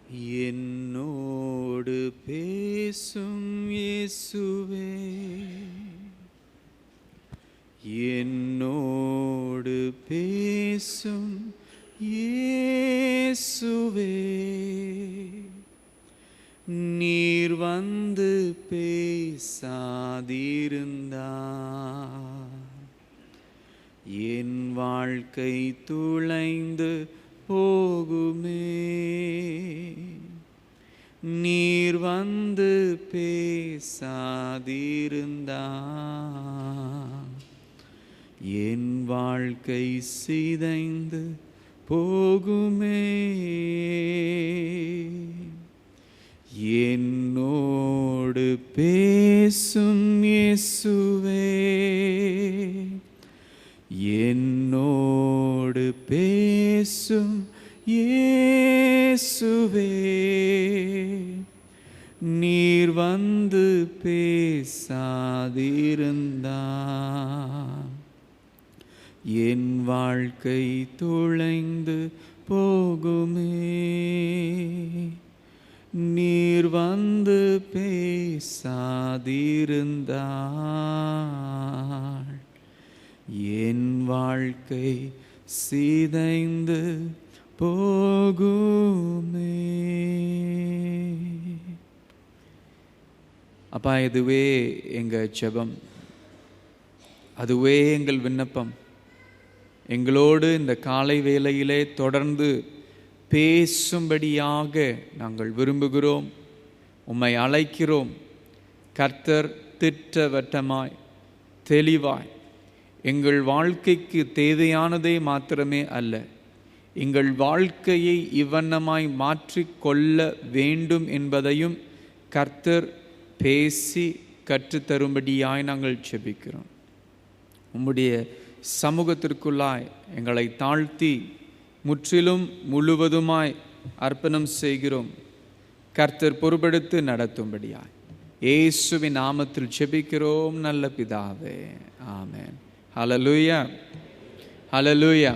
என்னோடு பேசும் இயேசுவே, என்னோடு பேசும் இயேசுவே, நீர் வந்து பேசாதிருந்தார் என் வாழ்க்கை துளைந்து போகுமே. நீர் வந்து பேசாதிருந்தார் என் வாழ்க்கை சிதைந்து போகுமே. என்னோடு பேசும் இயேசுவே, என்னோடு பேசும் இயேசுவே, நீர் வந்து பேசாதிருந்தார் என் வாழ்க்கை துளைந்து போகுமே. நீர் வந்து பேசாதிருந்தார் என் வாழ்க்கை சிதைந்து போகுமே. அப்பா, இதுவே எங்கள் ஜெபம், அதுவே எங்கள் விண்ணப்பம். எங்களோடு இந்த காலை வேளையிலே தொடர்ந்து பேசும்படியாக நாங்கள் விரும்புகிறோம், உம்மை அழைக்கிறோம். கர்த்தர் திட்டவட்டமாய் தெளிவாய் எங்கள் வாழ்க்கைக்கு தேவையானதே மாத்திரமே அல்ல, எங்கள் வாழ்க்கையை இவ்வண்ணமாய் மாற்றிக்கொள்ள வேண்டும் என்பதையும் கர்த்தர் பேசி கற்றுத்தரும்படியாய் நாங்கள் ஜெபிக்கிறோம். உம்முடைய சமூகத்திற்குள்ளாய் எங்களை தாழ்த்தி முற்றிலும் முழுவதுமாய் அர்ப்பணம் செய்கிறோம். கர்த்தர் பொறுப்பெடுத்து நடத்தும்படியாய் இயேசுவின் நாமத்தில் ஜெபிக்கிறோம் நல்ல பிதாவே, ஆமென். ஹல்லேலூயா, ஹல்லேலூயா.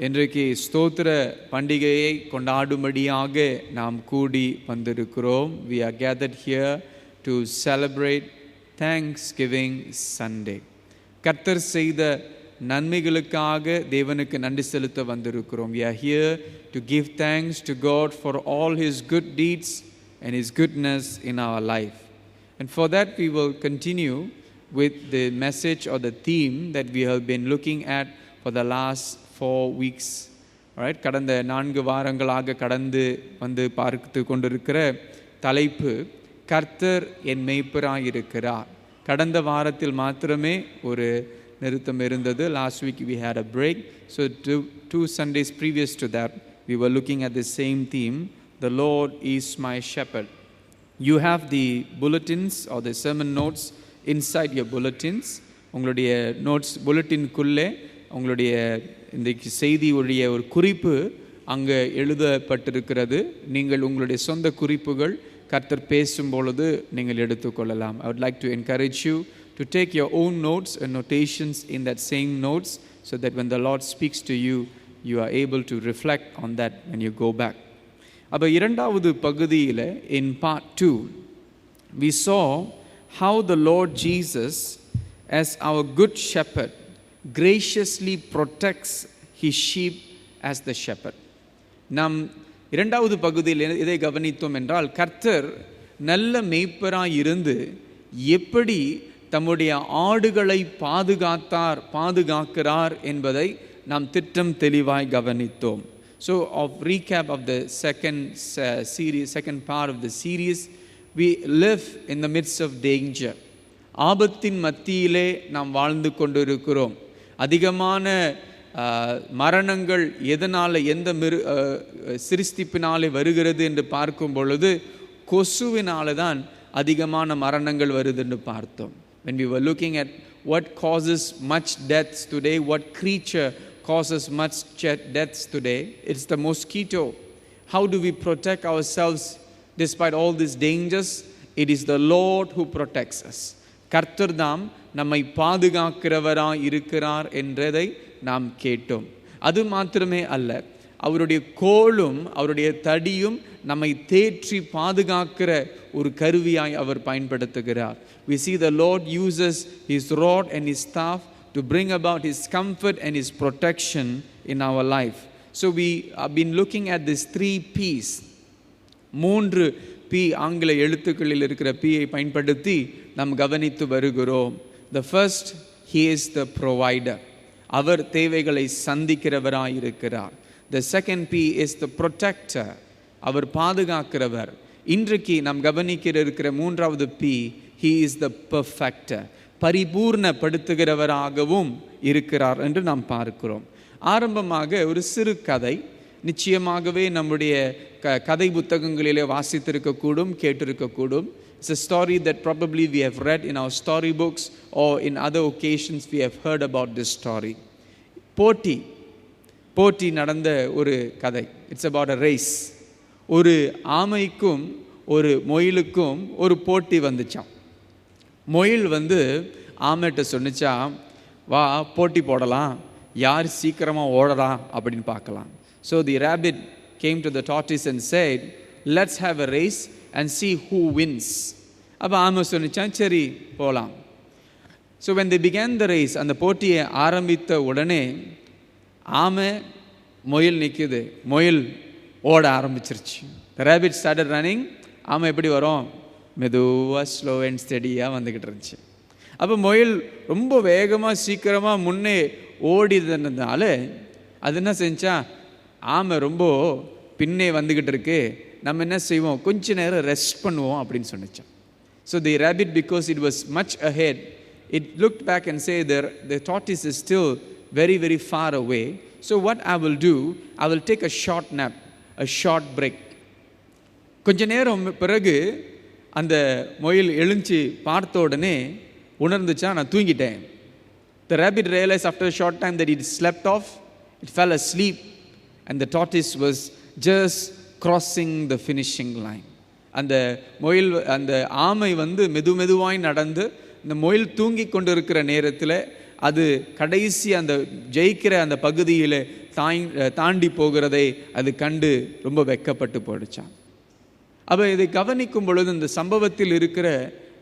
இன்றைக்கு ஸ்தோத்திர பண்டிகையை கொண்டாடும்படியாக நாம் கூடி வந்திருக்கிறோம். We are gathered here to celebrate Thanksgiving Sunday. கர்த்தர் செய்த நன்மைகளுக்காக தேவனுக்கு நன்றி செலுத்த வந்திருக்கிறோம். We are here to give thanks to God for all His good deeds and His goodness in our life. And for that we will continue with the message or the theme that we have been looking at for the last 4 weeks. Alright, கடந்த 4 வாரங்களாக கடந்து வந்து பார்த்து கொண்டிருக்கிற தலைப்பு கர்த்தர் என் மேய்ப்பராய் இருக்கிறார். கடந்த வாரத்தில் மாத்திரமே ஒரு நிறுத்தம் இருந்தது. Last week we had a break. So two Sundays previous to that we were looking at the same theme, the Lord is my shepherd. You have the bulletins or the sermon notes inside your bulletins. உங்களுடைய notes புல்லட்டின்குள்ளே உங்களுடைய இந்த செய்தியுடைய ஒரு குறிப்பு அங்கே எழுதப்பட்டிருக்கிறது. நீங்கள் உங்களுடைய சொந்த குறிப்புகள் கர்த்தர் பேசும் பொழுது நீங்கள் எடுத்துக்கொள்ளலாம். I would like to encourage you to take your own notes and notations in that same notes so that when the Lord speaks to you, you are able to reflect on that when you go back. அப்போ இரண்டாவது பகுதியில் in part 2 we saw how the Lord Jesus as our good shepherd graciously protects his sheep as the shepherd. நாம் இரண்டாவது பகுதியில் இதை கவனித்தோம் என்றால் கர்த்தர் நல்ல மேய்ப்பராய் இருந்து எப்படி தம்முடைய ஆடுகளை பாதுகாக்கிறார் என்பதை நாம் திட்டம் தெளிவாய் கவனித்தோம். So of recap of the second part of the series, we live in the midst of danger. ஆபத்தின் மத்தியிலே நாம் வாழ்ந்து கொண்டிருக்கிறோம். அதிகமான மரணங்கள் எதனால் எந்த சிருஷ்டிப்பினாலே வருகிறது என்று பார்க்கும் பொழுது கொசுவினால தான் அதிகமான மரணங்கள் வருது என்று பார்த்தோம். When we were looking at what causes much deaths today, what creature causes much deaths today, it's the mosquito. How do we protect ourselves despite all these dangers? It is the Lord who protects us. கர்த்தர் தாம் நம்மை பாதுகாக்கிறவராய் இருக்கிறார் என்றதை நாம் கேட்டோம். அது மாத்திரமே அல்ல, அவருடைய கோலும் அவருடைய தடியும் நம்மை தேற்றி பாதுகாக்கிற ஒரு கருவியாய் அவர் பயன்படுத்துகிறார். We see the Lord uses his rod and his staff to bring about his comfort and his protection in our life. So we have been looking at these 3 P's. 3 P ஆங்கில எழுத்துக்களில் இருக்கிற Pயை பயன்படுத்தி நாம் கவனித்து வருகிறோம். The first, he is the provider. அவர் தேவைகளை சந்திக்கிறவராய் இருக்கிறார். The second P is the protector. அவர் பாதுகாக்கிறவர். இன்றைக்கு நாம் கவனிக்கிற இருக்கிற 3வது P, he is the perfecter. பரிபூர்ணப்படுத்துகிறவராகவும் இருக்கிறார் என்று நாம் பார்க்கிறோம். ஆரம்பமாக ஒரு சிறு கதை, நிச்சயமாகவே நம்முடைய கதை புத்தகங்களிலே வாசித்திருக்கக்கூடும், கேட்டிருக்கக்கூடும். It's a story that probably we have read in our storybooks or in other occasions we have heard about this story. போட்டி நடந்த ஒரு கதை. It's about a race. ஒரு ஆமைக்கும் ஒரு முயலுக்கும் ஒரு போட்டி வந்துச்சான். முயல் ஆமைட்ட சொன்னிச்சா, வா போட்டி போடலாம், யார் சீக்கிரமாக ஓடலாம் அப்படின்னு பார்க்கலாம். So the rabbit came to the tortoise and said, let's have a race and see who wins. அப்போ ஆமை சொன்னிச்சான், சரி போகலாம். So when they began the race, அந்த போட்டியை ஆரம்பித்த உடனே ஆமை முயல் நிற்குது, முயல் ஓட ஆரம்பிச்சிருச்சு. The rabbit started running. ஆமை எப்படி வரும்? மெதுவாக ஸ்லோ அண்ட் ஸ்டெடியாக வந்துக்கிட்டு இருந்துச்சு. அப்போ முயல் ரொம்ப வேகமாக சீக்கிரமாக முன்னே ஓடிதுனால அது என்ன செஞ்சா, ஆமை ரொம்ப பின்னே வந்துக்கிட்டு இருக்கு, நம்ம என்ன செய்வோம், கொஞ்ச நேரம் ரெஸ்ட் பண்ணுவோம் அப்படின்னு சொன்னிச்சான். So the rabbit, because it was much ahead, it looked back and said, the tortoise is still very, very far away. So what I will do, I will take a short nap, a short break. கொஞ்ச நேரம் பிறகு அந்த முயல் எழுஞ்சி பார்த்த உடனே உணர்ந்துச்சா, நான் தூங்கிட்டேன். The rabbit realized after a short time that it slept off, it fell asleep, and the tortoise was just crossing the finishing line. அந்த முயல், அந்த ஆமை மெதுவாய் நடந்து இந்த முயல் தூங்கி கொண்டு இருக்கிற நேரத்தில் அது கடைசி அந்த ஜெயிக்கிற அந்த பகுதியில் தாண்டி போகிறதை அது கண்டு ரொம்ப வெட்கப்பட்டு போயிடுச்சான். அப்போ இதை கவனிக்கும் பொழுது இந்த சம்பவத்தில் இருக்கிற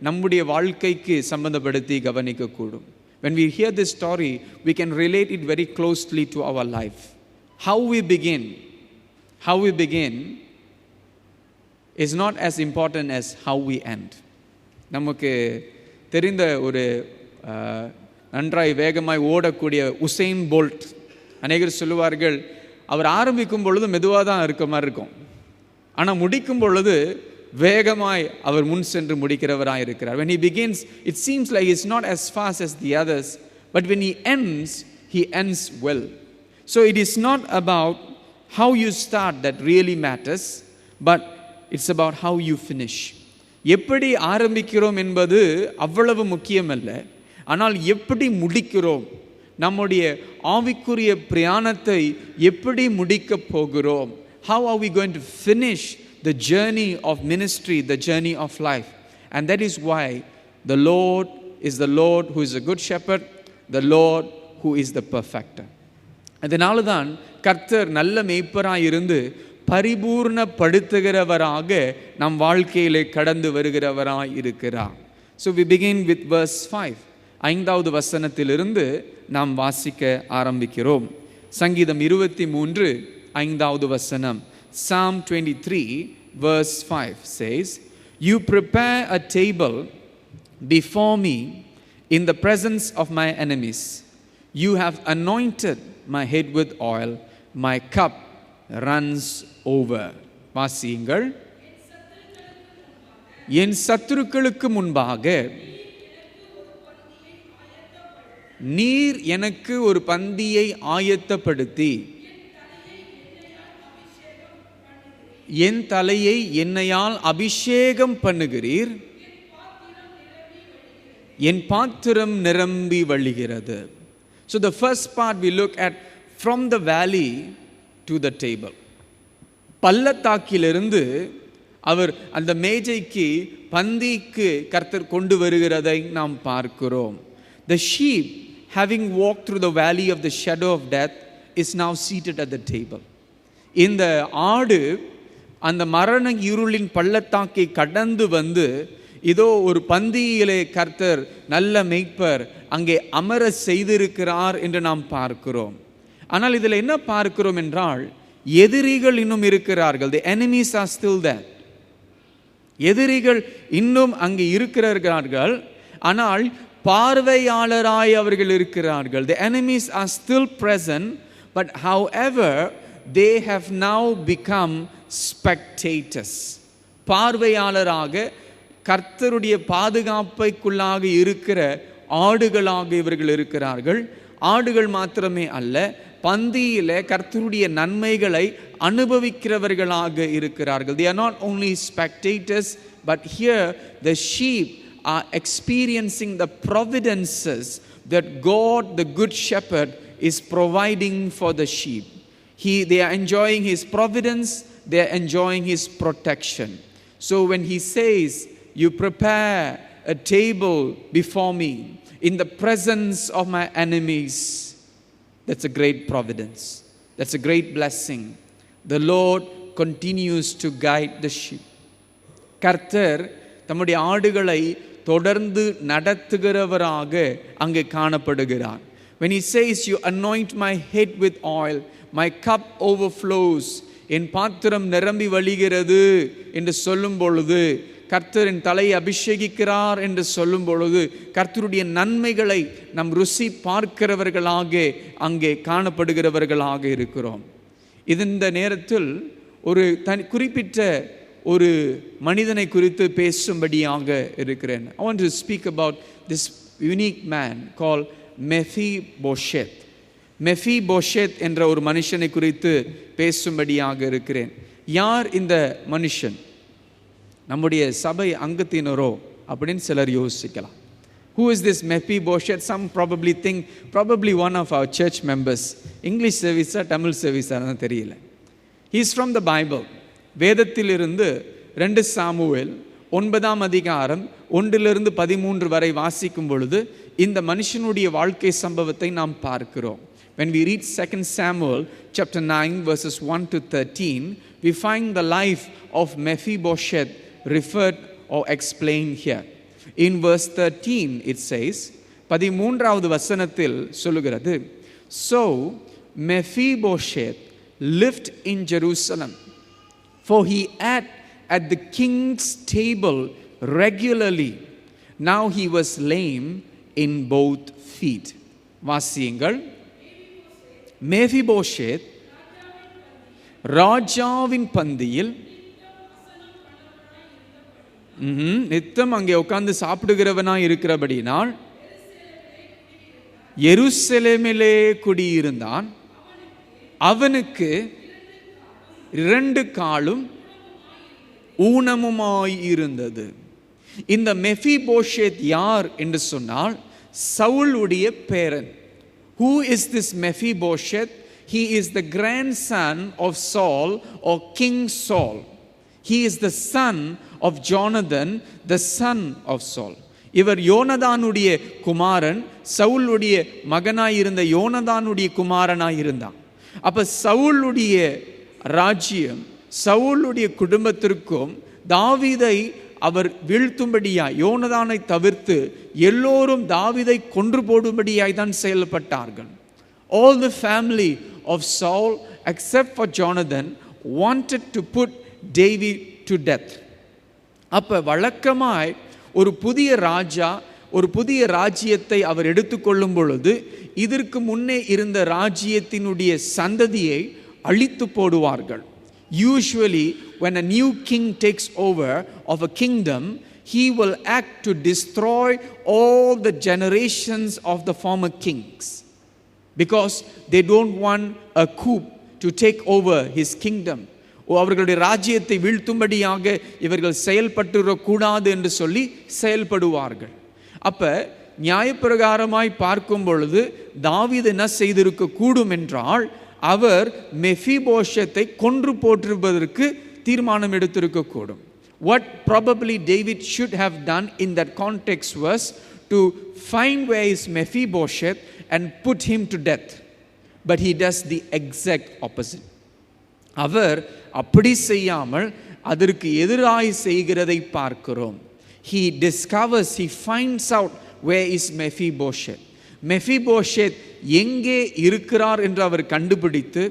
நம்முடைய வாழ்க்கைக்கு சம்பந்தப்படுத்தி கவனிக்கக்கூடும். When we hear this story, we can relate it very closely to our life. How we begin is not as important as how we end. நமக்கு தெரிந்த ஒரு நன்றாய் வேகமாய் ஓடக்கூடிய உசைன் போல்ட், அநேகர் சொல்லுவார்கள், அவர் ஆரம்பிக்கும் பொழுது மெதுவாக தான் இருக்க மாதிரி இருக்கும், ஆனால் முடிக்கும் பொழுது வேகமாய் அவர் முன் சென்று முடிக்கிறவராக இருக்கிறார். When he begins, it seems like he's not as fast as the others, but when he ends well. So it is not about how you start that really matters, but it's about how you finish. எப்படி ஆரம்பிக்கிறோம் என்பது அவ்வளவு முக்கியமல்ல, ஆனால் எப்படி முடிக்கிறோம், நம்முடைய ஆவிக்குரிய பிரயாணத்தை எப்படி முடிக்கப் போகிறோம், how are we going to finish the journey of ministry, the journey of life. And that is why the Lord is the Lord who is a good shepherd, the Lord who is the perfecter. அதனால தான் கர்த்தர் நல்ல மேய்ப்பராய் இருந்து பரிபூர்ணப்படுத்துகிறவராக நம் வாழ்க்கையிலே கடந்து வருகிறவராய் இருக்கிறார். So we begin with verse 5. 5வது வசனத்திலிருந்து நாம் வாசிக்க ஆரம்பிக்கிறோம். சங்கீதம் 23 5வது வசனம். Psalm 23 verse 5 says, "You prepare a table before me in the presence of my enemies. You have anointed my head with oil, my cup runs over." வாசியுங்கள். என் சத்துருக்களுக்கு முன்பாக நீர் எனக்கு ஒரு பந்தியை ஆயத்தப்படுத்தி என் தலையை எண்ணெயால் அபிஷேகம் பண்ணுகிறீர், என் பாத்திரம் நிரம்பி வழிகிறது. So the first part we look at from the valley to the table. பள்ளத்தாக்கிலிருந்து அவர் அந்த மேஜைக்கு பந்திக்கு கர்த்தர் கொண்டு வருகிறதை நாம் பார்க்கிறோம். The sheep, having walked through the valley of the shadow of death, is now seated at the table. இந்த ஆடு அந்த மரண இருளின் பள்ளத்தாக்கை கடந்து வந்து இதோ ஒரு பந்தியிலே கர்த்தர் நல்ல மேய்ப்பர் அங்கே அமர செய்திருக்கிறார் என்று நாம் பார்க்கிறோம். ஆனால் இதில் என்ன பார்க்கிறோம் என்றால், எதிரிகள் இன்னும் இருக்கிறார்கள். The enemies are still there. எதிரிகள் இன்னும் அங்கே இருக்கிறார்கள். ஆனால் பார்வையாளராய் அவர்கள் இருக்கிறார்கள். The enemies are still present, but however they have now become spectators. பார்வையாளராக கர்த்தருடைய பாதுகாப்பைக்குள்ளாக இருக்கிற ஆடுகளாக இவர்கள் இருக்கிறார்கள். ஆடுகள் மாத்திரமே அல்ல, பந்தியில கர்த்தருடைய நன்மைகளை அனுபவிக்கிறவர்களாக இருக்கிறார்கள். They are not only spectators, but here the sheep are experiencing the providences that God, the good shepherd, is providing for the sheep. They are enjoying his providence, they are enjoying his protection. So when he says, you prepare a table before me in the presence of my enemies, that's a great providence. That's a great blessing. The Lord continues to guide the sheep. கர்த்தர் தம்முடைய ஆடுகளை தொடர்ந்து நடத்துகிறவராக அங்கே காணப்படுகிறார். When he says, you anoint my head with oil, my cup overflows, என் பாத்திரம் நிரம்பி வழிகிறது என்று சொல்லும் பொழுது, கர்த்தரின் தலையை அபிஷேகிக்கிறார் என்று சொல்லும் பொழுது, கர்த்தருடைய நன்மைகளை நம் ருசி பார்க்கிறவர்களாக அங்கே காணப்படுகிறவர்களாக இருக்கிறோம். இந்த நேரத்தில் ஒரு குறிப்பிட்ட ஒரு மனிதனை குறித்து பேசும்படியாக இருக்கிறேன். I want to speak about this unique man called Mephibosheth. மெஃபிபோஷெத் என்ற ஒரு மனுஷனை குறித்து பேசும்படியாக இருக்கிறேன். யார் இந்த மனுஷன்? நம்முடைய சபை அங்கத்தினரோ அப்படின்னு சிலர் யோசிக்கலாம். Who is this Mephibosheth? Some probably think probably one of our church members. English service Tamil service தெரியல. He is from the Bible. வேதத்திலிருந்து 2 சாமுவேல் 9ஆம் அதிகாரம் 1-13 வரை வாசிக்கும் பொழுது இந்த மனுஷனுடைய வாழ்க்கை சம்பவத்தை நாம் பார்க்கிறோம். When we read 2 Samuel chapter 9 verses 1-13, we find the life of Mephibosheth referred or explained here. In verse 13 it says, 13வது வசனத்தில் சொல்லுகிறது, So Mephibosheth lived in Jerusalem, for he ate at the king's table regularly. Now he was lame in both feet. வாசியுங்கள். மேஃபிபோஷேத் ராஜாவின் பந்தியில் நித்தம் அங்கே உட்கார்ந்து சாப்பிடுகிறவனாய் இருக்கிறபடினால் எருசலேமிலே குடியிருந்தான். அவனுக்கு 2 காலும் ஊனமுமாய் இருந்தது. இந்த மெஃபிபோஷேத் யார் என்று சொன்னால் சவுலுடைய பேரன். Who is this Mephibosheth? He is the grandson of Saul or King Saul. He is the son of Jonathan, the son of Saul. இவர் யோனதானுடைய குமாரன், சவுலுடைய மகனாய் இருந்த யோனதானுடைய குமாரனாய் இருந்தான். அப்ப சவுலுடைய ராஜ்யம், சவுலுடைய குடும்பத்திற்கும் தாவீதை அவர் வீழ்த்தும்படியாய், யோனதானை தவிர்த்து எல்லோரும் தாவீதை கொன்று போடும்படியாய் தான் செயல்பட்டார்கள். All the family of Saul except for Jonathan wanted to put David to death. அப்ப வழக்கமாய் ஒரு புதிய ராஜா ஒரு புதிய ராஜ்யத்தை அவர் எடுத்துக்கொள்ளும் பொழுது இதற்கு முன்னே இருந்த ராஜ்யத்தினுடைய சந்ததியை அழித்து போடுவார்கள். Usually when a new king takes over of a kingdom, he will act to destroy all the generations of the former kings, because they don't want a coup to take over his kingdom. அவர்களுடைய ராஜ்யத்தை வீழ்த்தும்படியாக இவர்கள் செயல்பட்டுறக்கூடாது என்று சொல்லி செயல்படுவார்கள். அப்ப நியாயப்பிரகாரமாய் பார்க்கும் பொழுது தாவீது என்ன செய்திருக்க கூடும் என்றால், அவர் மெஃபிபோஷத்தை கொன்று போற்றுவதற்கு தீர்மானம் எடுத்திருக்க கூடும். What probably David should have done in that context was to find where is Mephibosheth and put him to death. But he does the exact opposite. அவர் அப்படி செய்யாமல் அதற்கு எதிராய் செய்கிறதை பார்க்கிறோம். He discovers, he finds out where is Mephibosheth. மெஃபிபோஷேத் எங்கே இருக்கிறார் என்று அவர் கண்டுபிடித்து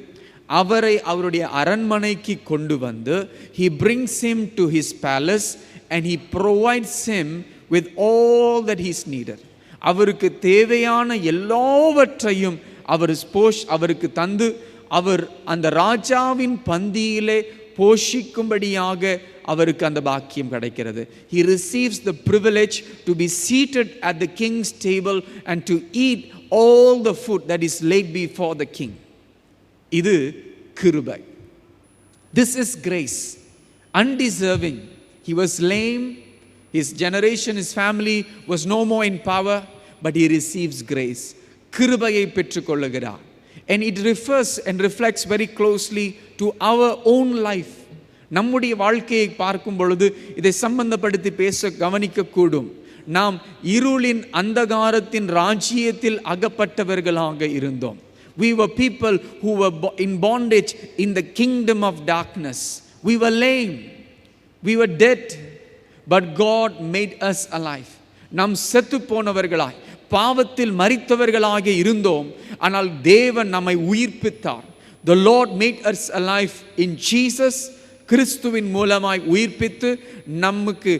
அவரை அவருடைய அரண்மனைக்கு கொண்டு வந்து he brings him to his palace and he provides him with all that he is needed. அவருக்கு தேவையான எல்லாவற்றையும் அவருக்கு தந்து அவர் அந்த ராஜாவின் பந்தியிலே போஷிக்கும்படியாக அவருக்கு அந்த பாக்கியம் கிடைக்கிறது. He receives the privilege to be seated at the king's table and to eat all the food that is laid before the king. இது கிருபை. This is grace. Undeserving. He was lame. His generation, his family was no more in power, but he receives grace. கிருபையை பெற்றுக்கொள்ளுகிறார். And it refers and reflects very closely to our own life. நம்முடைய வாழ்க்கையை பார்க்கும் பொழுது இதை சம்பந்தப்படுத்தி பேச கவனிக்கக்கூடும். நாம் இருளின் அந்தகாரத்தின் ராஜ்யத்தில் அகப்பட்டவர்களாக இருந்தோம். We were people who were in bondage in the kingdom of darkness. We were lame. We were dead. But God made us alive. நாம் செத்து போனவர்களாய் பாவத்தில் மரித்தவர்களாக இருந்தோம். ஆனால் தேவன் நம்மை உயிர்ப்பித்தார். The Lord made us alive in Jesus. கிறிஸ்துவின் மூலமாய் உயிர்ப்பித்து நமக்கு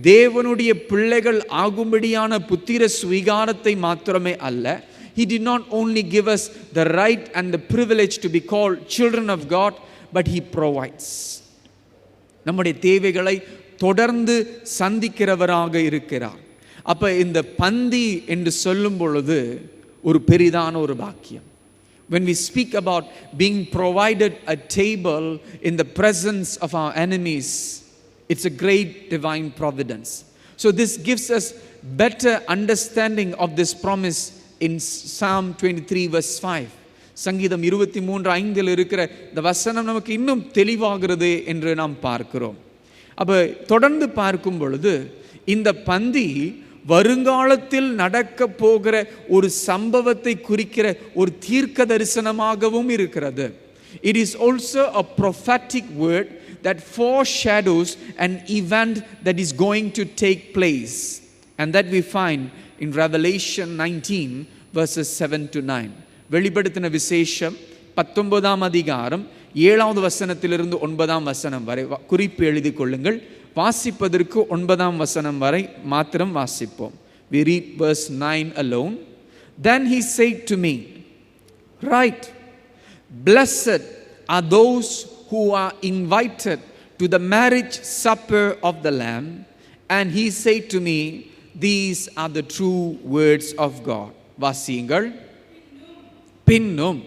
தேவனுடைய பிள்ளைகள் ஆகும்படியான புத்திர சுவிகாரத்தை மாத்திரமே அல்ல, He did not only give us the right and the privilege to be called children of God, but He provides. நம்முடைய தேவைகளை தொடர்ந்து சந்திக்கிறவராக இருக்கிறார். அப்ப இந்த பந்தி என்று சொல்லும் பொழுது ஒரு பெரிதான ஒரு பாக்கியம். When we speak about being provided a table in the presence of our enemies, it's a great divine providence. So this gives us better understanding of this promise in Psalm 23 verse 5. சங்கீதம் 23:5 இருக்கிற இந்த வசனம் நமக்கு இன்னும் தெளிவாகிறது என்று நாம் பார்க்கிறோம். அப்ப தொடர்ந்து பார்க்கும் பொழுது இந்த பந்தி வருங்காலத்தில் நடக்க போகிற ஒரு சம்பவத்தை குறிக்கிற ஒரு தீர்க்க தரிசனமாகவும் இருக்கிறது. It is also a prophetic word that foreshadows an event that is going to take place, and that we find in Revelation 19 verses 7 to 9. வெளிப்படுத்தின விசேஷம் 19ஆம் அதிகாரம் 7வது வசனத்திலிருந்து 9ஆம் வசனம் வரை குறிப்பு எழுதி கொள்ளுங்கள். வாசிப்பதற்கு 9ஆம் வசனம் வரை மாத்திரம் வாசிப்போம். We read verse 9 alone. Then he said to me, "Write, blessed are those who are invited to the marriage supper of the Lamb." And he said to me, "These are the true words of God." வாசியுங்கள். பின்னும்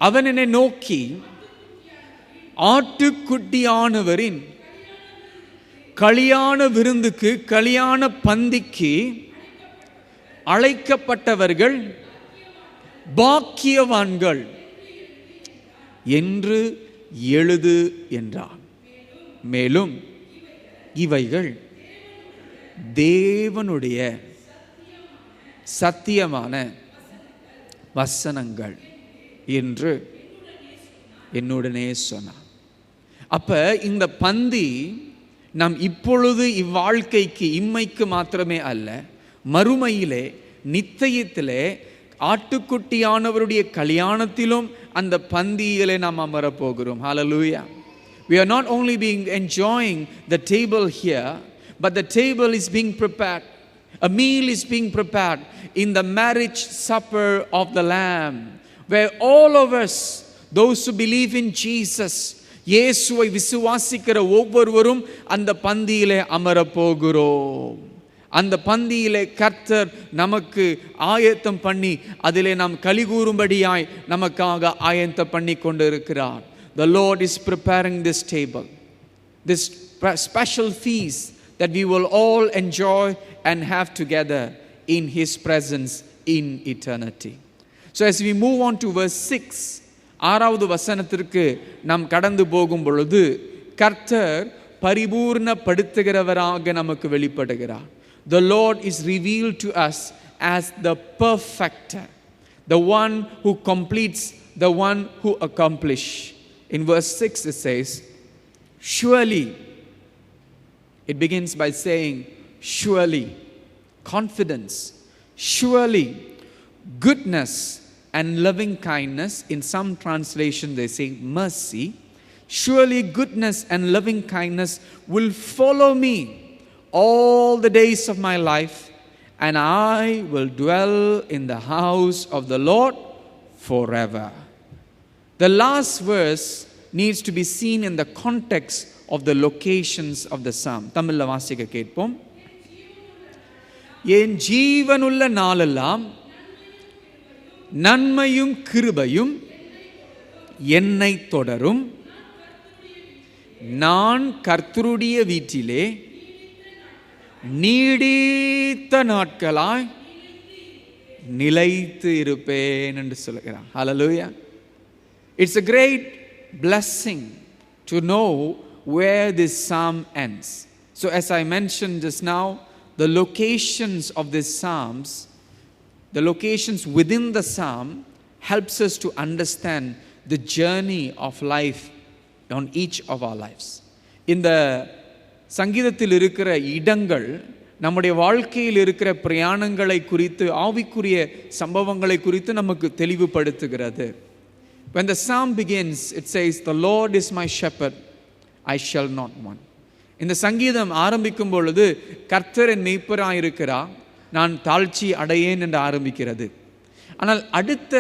அவன் என்னை நோக்கி, ஆட்டுக்குட்டியானவரின் கல்யாண விருந்துக்கு, கல்யாண பந்திக்கு அழைக்கப்பட்டவர்கள் பாக்கியவான்கள் என்று எழுது என்றார். மேலும் இவைகள் தேவனுடைய சத்தியமான வசனங்கள் என்று என்னுடனே சொன்னார். அப்ப இந்த பந்தி நாம் இப்பொழுது இவ்வாழ்க்கைக்கு இம்மைக்கு மாத்திரமே அல்ல, மறுமையிலே நித்தியத்திலே ஆட்டுக்குட்டியானவருடைய கல்யாணத்திலும் அந்த பந்தியிலே நாம் அமரப் போகிறோம். Hallelujah. We are not only enjoying the table here, but the table is being prepared. A meal is being prepared in the marriage supper of the Lamb, where all of us, those who believe in Jesus, இயேசுவை விசுவாசிக்கிற ஒவ்வொருவரும் அந்த பந்தியிலே அமரப் போகிறோம். அந்த பந்தியிலே கர்த்தர் நமக்கு ஆயத்தம் பண்ணி அதிலே நாம் கலிகூறும்படியாய் நமக்காக ஆயத்தம் பண்ணி கொண்டிருக்கிறார். The Lord is preparing this table, this special feast that we will all enjoy and have together in His presence in eternity. So as we move on to verse 6, 6வது வசனத்திற்கு நாம் கடந்து போகும் பொழுது கர்த்தர் பரிபூர்ணப்படுத்துகிறவராக நமக்கு வெளிப்படுகிறார். The Lord is revealed to us as the perfecter, the one who completes, the one who accomplishes. In verse 6 it says, surely, it begins by saying, surely, confidence, surely, goodness and loving kindness. In some translation they say mercy. Surely goodness and loving kindness will follow me all the days of my life, and I will dwell in the house of the Lord forever. The last verse needs to be seen in the context of the locations of the psalm. தமிழ்ல வாசிக்க கேட்போம். என் ஜீவனுள்ள நாளெல்லாம் நன்மையும் கிருபையும் என்னை தொடரும். நான் கர்த்தருடைய வீட்டிலே நீடித்த நாட்களாய் நிலைத்து இருப்பேன் என்று சொல்கிறார். Hallelujah. It's a great blessing to know where this psalm ends. So as I mentioned just now, the locations of these psalms, the locations within the psalm helps us to understand the journey of life on each of our lives. இந்த சங்கீதத்தில் இருக்கிற இடங்கள் நம்முடைய வாழ்க்கையில் இருக்கிற பிரயாணங்களை குறித்து, ஆவிக்குரிய சம்பவங்களை குறித்து நமக்கு தெளிவுபடுத்துகிறது. When the psalm begins, it says, the Lord is my shepherd, I shall not want. இந்த சங்கீதம் ஆரம்பிக்கும் பொழுது கர்த்தர் என் மேய்ப்பராய் இருக்கிறார், நான் தாழ்ச்சி அடையேன் என்று ஆரம்பிக்கிறது. ஆனால் அடுத்த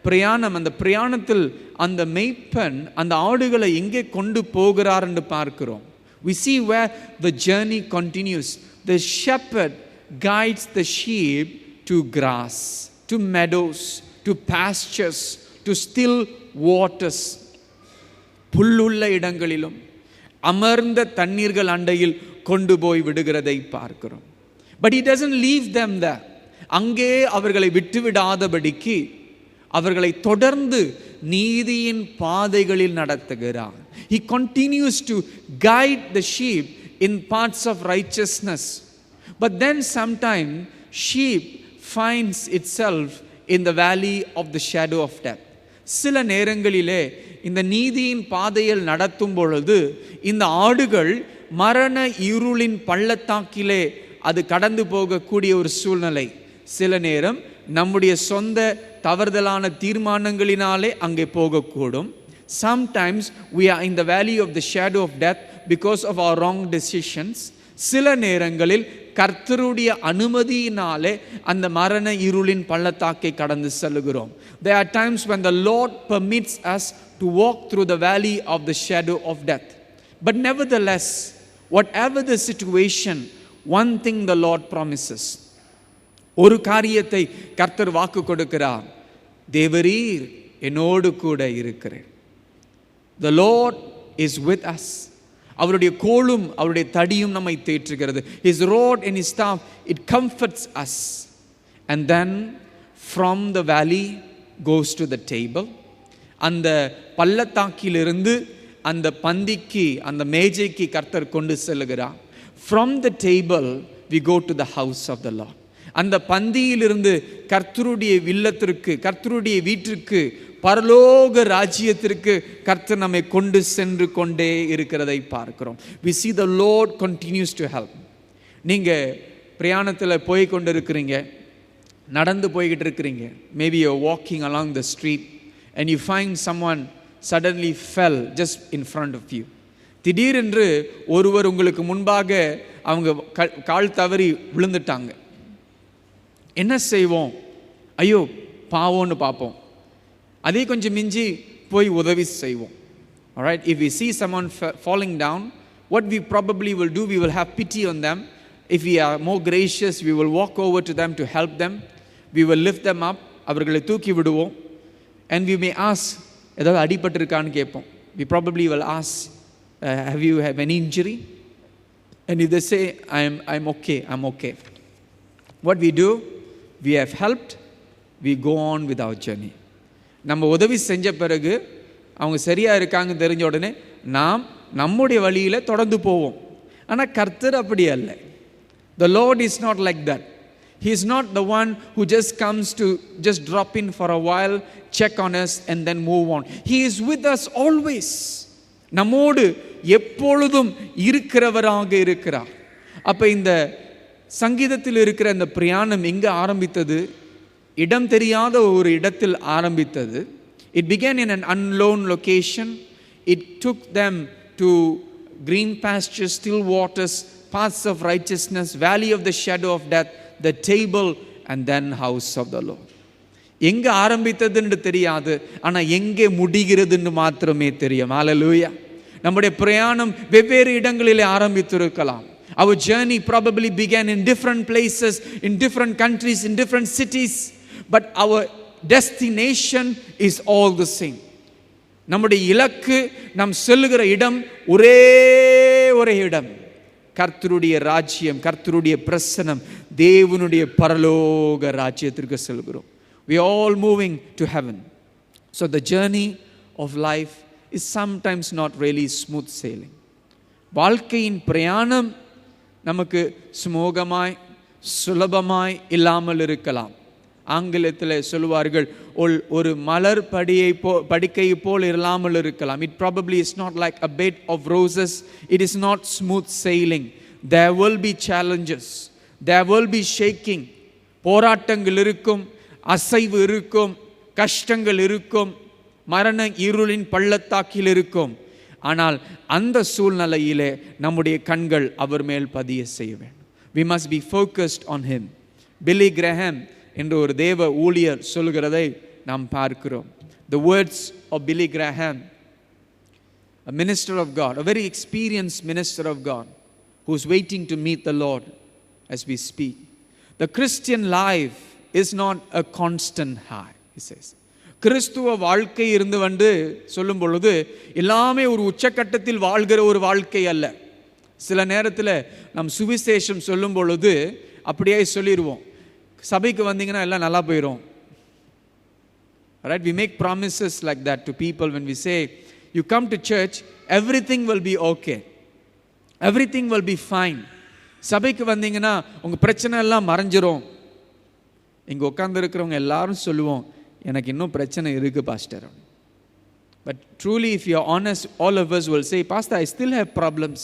பிரயாணம், அந்த பிரயாணத்தில் அந்த மேய்ப்பன் அந்த ஆடுகளை எங்கே கொண்டு போகிறார் என்று பார்க்கிறோம். We see where the journey continues. The shepherd guides the sheep to grass, to meadows, to pastures, to still waters. புல்லுள்ள இடங்களிலும் அமர்ந்த தண்ணீர்கள் அண்டையில் கொண்டு போய் விடுகிறதை பார்க்கிறோம். But he doesn't leave them there. அங்கே அவர்களை விட்டுவிடாதபடிக்கு அவர்களை தொடர்ந்து நீதியின் பாதைகளில் நடத்துகிறார். He continues to guide the sheep in paths of righteousness. But then sometime sheep finds itself in the valley of the shadow of death. சில நேரங்களிலே இந்த நீதியின் பாதையில் நடத்தும் பொழுது இந்த ஆடுகள் மரண இருளின் பள்ளத்தாக்கிலே அது கடந்து போகக்கூடிய ஒரு சூழ்நிலை. சில நேரம் நம்முடைய சொந்த தவறுதலான தீர்மானங்களினாலே அங்கே போகக்கூடும். Sometimes we are in the valley of the shadow of death because of our wrong decisions. சில நேரங்களில் கர்த்தருடைய அனுமதியினாலே அந்த மரண இருளின் பள்ளத்தாக்கை கடந்து செல்கிறோம். There are times when the Lord permits us to walk through the valley of the shadow of death. But nevertheless, whatever the situation, one thing the Lord promises. ஒரு காரியத்தை கர்த்தர் வாக்கு கொடுக்கிறார். தேவரீர் என்னோடு கூட இருக்கிறார். The Lord is with us. அவருடைய கோலும் அவருடைய தடியும் நம்மை தேற்றுகிறது. His rod and his staff, it comforts us. And then from the valley goes to the table. அந்த பள்ளத்தாக்கிலிருந்து அந்த பந்திக்கு, அந்த மேஜைக்கு கர்த்தர் கொண்டு செல்கிறார். From the table we go to the house of the Lord. அந்த பந்தியிலிருந்து கர்த்தருடைய இல்லத்திற்கு, கர்த்தருடைய வீட்டிற்கு, பரலோக ராஜ்யத்திற்கு கர்த்தர் நம்மை கொண்டு சென்று கொண்டே இருக்கிறதை பார்க்கிறோம். We see the Lord continues to help. நீங்கள் பிரயாணத்தில் போய் கொண்டு இருக்கிறீங்க, நடந்து போய்கிட்டு இருக்கிறீங்க. Maybe you're walking along the street and you find someone suddenly fell just in front of you. திடீரென்று ஒருவர் உங்களுக்கு முன்பாக அவங்க கால் தவறி விழுந்துட்டாங்க. என்ன செய்வோம்? ஐயோ பாவோன்னு பார்ப்போம். அதே கொஞ்சம் மிஞ்சி போய் உதவி செய்வோம். Alright, if we see someone falling down, what we probably will do, we will have pity on them. If we are more gracious, we will walk over to them to help them. We will lift them up. அவர்களை தூக்கி விடுவோம். And we may ask, ஏதாவது அடிபட்டிருக்கான்னு கேட்போம். We probably will ask, have you have any injury? And if they say, I'm okay. What we do, we have helped, we go on with our journey. நம்ம உதவி செஞ்ச பிறகு அவங்க சரியாக இருக்காங்கன்னு தெரிஞ்ச உடனே நாம் நம்முடைய வழியில் தொடர்ந்து போவோம். ஆனால் கர்த்தர் அப்படி அல்ல. The Lord is not like that. He is not the one who just comes to just drop in for a while, check on us and then move on. He is with us always. நம்மோடு எப்பொழுதும் இருக்கிறவராக இருக்கிறார். அப்ப இந்த சங்கீதத்தில் இருக்கிற இந்த பிரயாணம் எங்க ஆரம்பித்தது? இடம் தெரியாத ஒரு இடத்தில் ஆரம்பித்தது. It began in an unknown location. It took them to green pastures, still waters, paths of righteousness, valley of the shadow of death, the table and then house of the Lord. எங்க ஆரம்பித்ததுன்னு தெரியாது, ஆனா எங்கே முடிகிறதுன்னு மாத்திரமே தெரியும். ஹalleluya. நம்முடைய பிரயாணம் வெவ்வேறு இடங்களிலே ஆரம்பித்திருக்கலாம். Our journey probably began in different places, in different countries, in different cities, but our destination is all the same. நம்முடைய இலக்கு, நாம் செல்லுகிற இடம் ஒரே இடம். கர்த்தருடைய ராஜ்யம், கர்த்தருடைய பிரசன்னம், தேவனுடைய பரலோக ராஜ்யத்திற்கு செல்கிறோம். We are all moving to heaven. So the journey of life is sometimes not really smooth sailing. வாழ்க்கையின் பிரயாணம் நமக்கு சுமூகமாய் சுலபமாய் இல்லாமல் இருக்கலாம். ஆங்கிலத்தில் சொல்லுவார்கள், ஒரு மலர் படிக்கை போல் இல்லாமல் இருக்கலாம். It probably is not like a bed of roses. It is not smooth sailing. There will be challenges. There will be shaking. போராட்டங்கள் இருக்கும், அசைவு இருக்கும், கஷ்டங்கள் இருக்கும், மரண இருளின் பள்ளத்தாக்கில் இருக்கும். ஆனால் அந்த சூழ்நிலையிலே நம்முடைய கண்கள் அவர் மேல் பதிய செய்ய வேண்டும். We must be focused on him. Billy Graham என்று ஒரு தேவ ஊழியர் சொல்கிறதை நாம் பார்க்கிறோம். The words of Billy Graham, a minister of God, a very experienced minister of God, who's waiting to meet the Lord as we speak. The Christian life is not a constant high, he says. கிறிஸ்துவ வாழ்க்கை இருந்து வந்து சொல்லும் பொழுது எல்லாமே ஒரு உச்சக்கட்டத்தில் வாழ்கிற ஒரு வாழ்க்கை அல்ல. சில நேரத்தில் நம் சுவிசேஷம் சொல்லும் பொழுது அப்படியே சொல்லிடுவோம், சபைக்கு வந்தீங்கன்னா எல்லாம் நல்லா போயிடும். Right? We make promises like that to people when we say, you come to church, everything will be okay. Everything will be fine. சபைக்கு வந்தீங்கன்னா உங்க பிரச்சனை எல்லாம் மறைஞ்சிரும். இங்க உட்கார்ந்து இருக்கிறவங்க எல்லாரும் சொல்லுவோம், எனக்கு இன்னும் பிரச்சனை இருக்கு pastor. But truly, if you are honest, all of us will say, Pastor, I still have problems.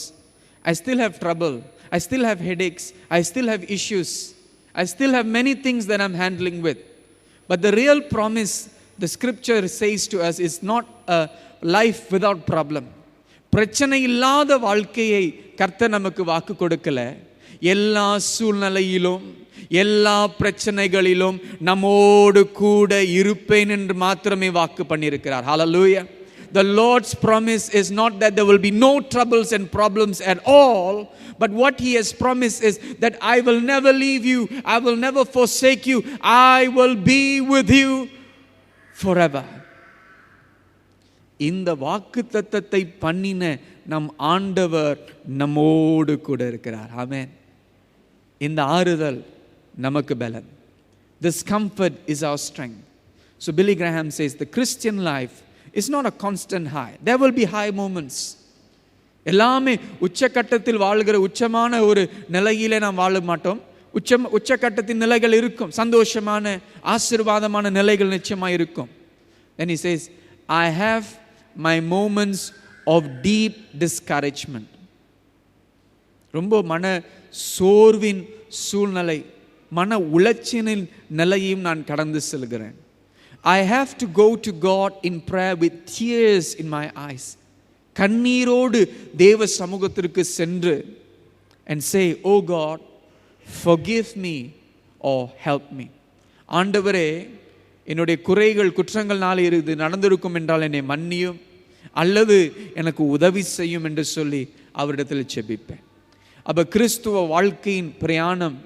I still have trouble. I still have headaches. I still have issues. I still have many things that I'm handling with. But the real promise, the scripture says to us, is not a life without problem. பிரச்சனை இல்லாத வாழ்க்கையை கர்த்தர் நமக்கு வாக்கு கொடுக்கல. எல்லா சூழ்நிலையிலும் எல்லா பிரச்சனைகளிலும் நம்மோடு கூட இருப்பேன் என்று மாத்திரமே வாக்கு பண்ணியிருக்கிறார். Hallelujah. The Lord's promise is not that there will be no troubles and problems at all, but what he has promised is that I will never leave you, I will never forsake you, I will be with you forever. இந்த வாக்குத்தத்தத்தை பண்ணின நம் ஆண்டவர் நம்மோடு கூட இருக்கிறார். ஆமென். இந்த ஆறுதல் நமக்கு பலம். This comfort is our strength. So Billy Graham says the Christian life is not a constant high. There will be high moments. எல்லாமே உச்சக்கட்டத்தில் வாழ்கிற உச்சமான ஒரு நிலையிலே நாம் வாழ மாட்டோம். உச்சக்கட்டத்தின் நிலைகள் இருக்கும், சந்தோஷமான ஆசீர்வாதமான நிலைகள் நிச்சயமாக இருக்கும். Then he says, I have my moments of deep discouragement. ரொம்ப மன சோர்வின் சூழ்நிலை, மன உளைச்சலின் நிலையும் நான் கடந்து செல்கிறேன். I have to go to God in prayer with tears in my eyes. கண்ணீரோடு தேவ சமூகத்திற்கு சென்று and say, oh God, forgive me or help me. ஆண்டவரே, என்னுடைய குறைகள் குற்றங்கள்னால இது நடந்திருக்கும் என்றால் என்னை மன்னியும் அல்லது எனக்கு உதவி செய்யும் என்று சொல்லி அவரிடத்தில் ஜெபிப்பேன். அப்ப கிறிஸ்துவ வாழ்க்கையின் பிரயாணம்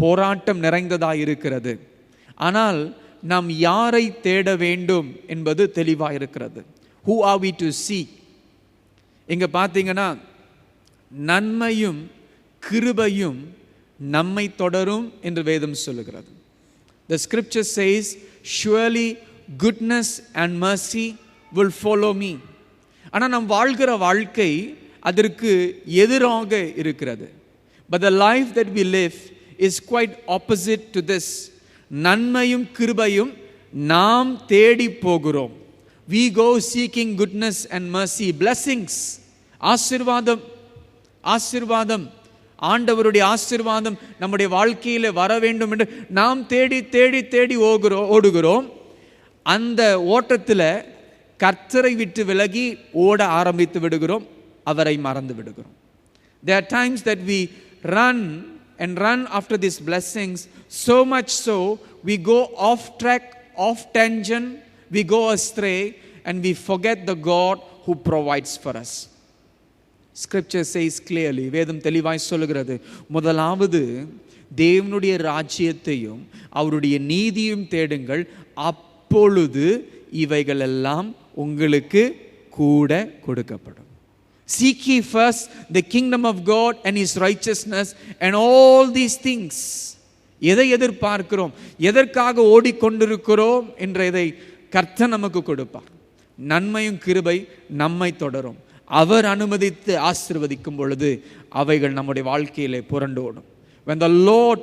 போராட்டம் நிறைந்ததாக இருக்கிறது. ஆனால் நாம் யாரை தேட வேண்டும் என்பது தெளிவாக இருக்கிறது. Who are we to seek? இங்க பார்த்தீங்கன்னா நன்மையும் கிருபையும் நம்மை தொடரும் என்று வேதம் சொல்லுகிறது. The scripture says, surely goodness and mercy will follow me. ஆனால் நாம் வாழ்கிற வாழ்க்கை அதற்கு எதிராக இருக்கிறது. But the life that we live is quite opposite to this. நன்மையும் கிருபையும் நாம் தேடி போகிறோம். We go seeking goodness and mercy, blessings. ஆசீர்வாதம், ஆசீர்வாதம், ஆண்டவருடைய ஆசீர்வாதம் நம்முடைய வாழ்க்கையில் வர வேண்டும் என்று நாம் தேடி தேடி தேடி ஓடுகிறோம். அந்த ஓட்டத்தில் கர்த்தரை விட்டு விலகி ஓட ஆரம்பித்து விடுகிறோம், அவரை மறந்து விடுகிறோம். There are times that we run after these blessings, so much so we go off track, off tangent, we go astray and we forget the God who provides for us. Scripture says clearly, வேதம் தெளிவாய் சொல்லுகிறது, முதலாவது தேவனுடைய ராஜ்யத்தையும் அவருடைய நீதியும் தேடுங்கள், அப்பொழுது இவைகள் எல்லாம் உங்களுக்கு கூட கொடுக்கப்படும். Seek ye first the kingdom of God and his righteousness and all these things. எதை எதிர்பார்க்கிறோம், எதற்காக ஓடிக்கொண்டிருக்கிறோம் என்றதை கர்த்தர் நமக்கு கொடுப்பார். நன்மையும் கிருபை நம்மை தொடரும். அவர் அனுமதித்து ஆசீர்வதிக்கும் பொழுது அவைகள் நம்முடைய வாழ்க்கையிலே புரண்டு ஓடும். When the Lord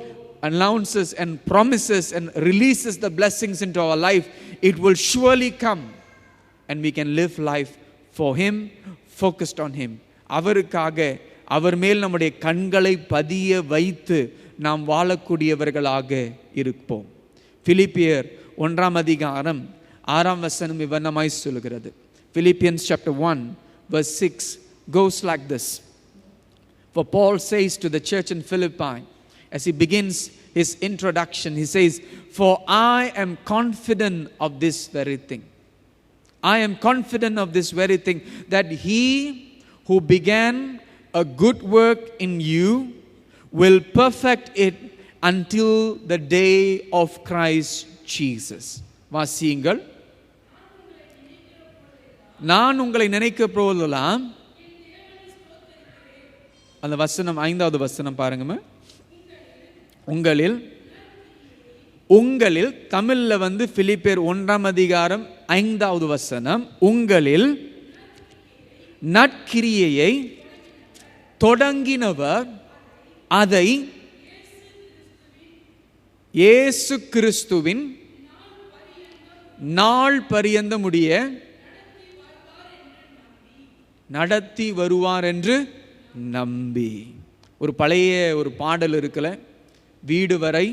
announces and promises and releases the blessings into our life, it will surely come and we can live life for him, focused on him. அவருக்காக, அவர் மேல் நம்முடைய கண்களை பதிய வைத்து நாம் வாழக்கூடியவர்களாக இருப்போம். பிலிப்பியர் 1 அதிகாரம் 6 வசனம் இவ்வண்ணமாய் சொல்கிறது. Philippians chapter 1 verse 6 goes like this. For Paul says to the church in Philippi, as he begins his introduction, he says, for I am confident of this very thing. I am confident of this very thing, that he who began a good work in you will perfect it until the day of Christ Jesus. வாசியுங்கள். நான் உங்களை நினைக்க போவதெல்லாம், அந்த வசனம் 5வது வசனம் பாருங்க. உங்களில் தமிழ்ல பிலிப்பியர் 1 அதிகாரம் 5வது வசனம், உங்களில் நற்கிரியையை தொடங்கினவர் அதை இயேசு கிறிஸ்துவின் நாள் பரியந்த முடிய நடத்தி வருவார் என்று நம்பி. ஒரு பழைய ஒரு பாடல் இருக்குல்ல, வீடு வரை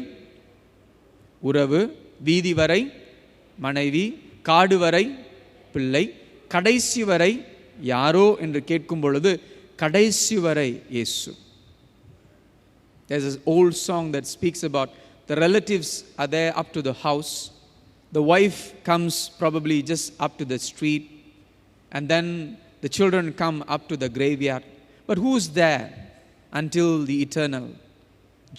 உறவு, வீதி வரை மனைவி, காடு வரை பிள்ளை, கடைசி வரை யாரோ என்று கேட்கும் பொழுது கடைசி வரை இயேசு. There's this old song that speaks about the relatives are there up to the house. The wife comes probably just up to the street, and then the children come up to the graveyard. But who's there until the eternal?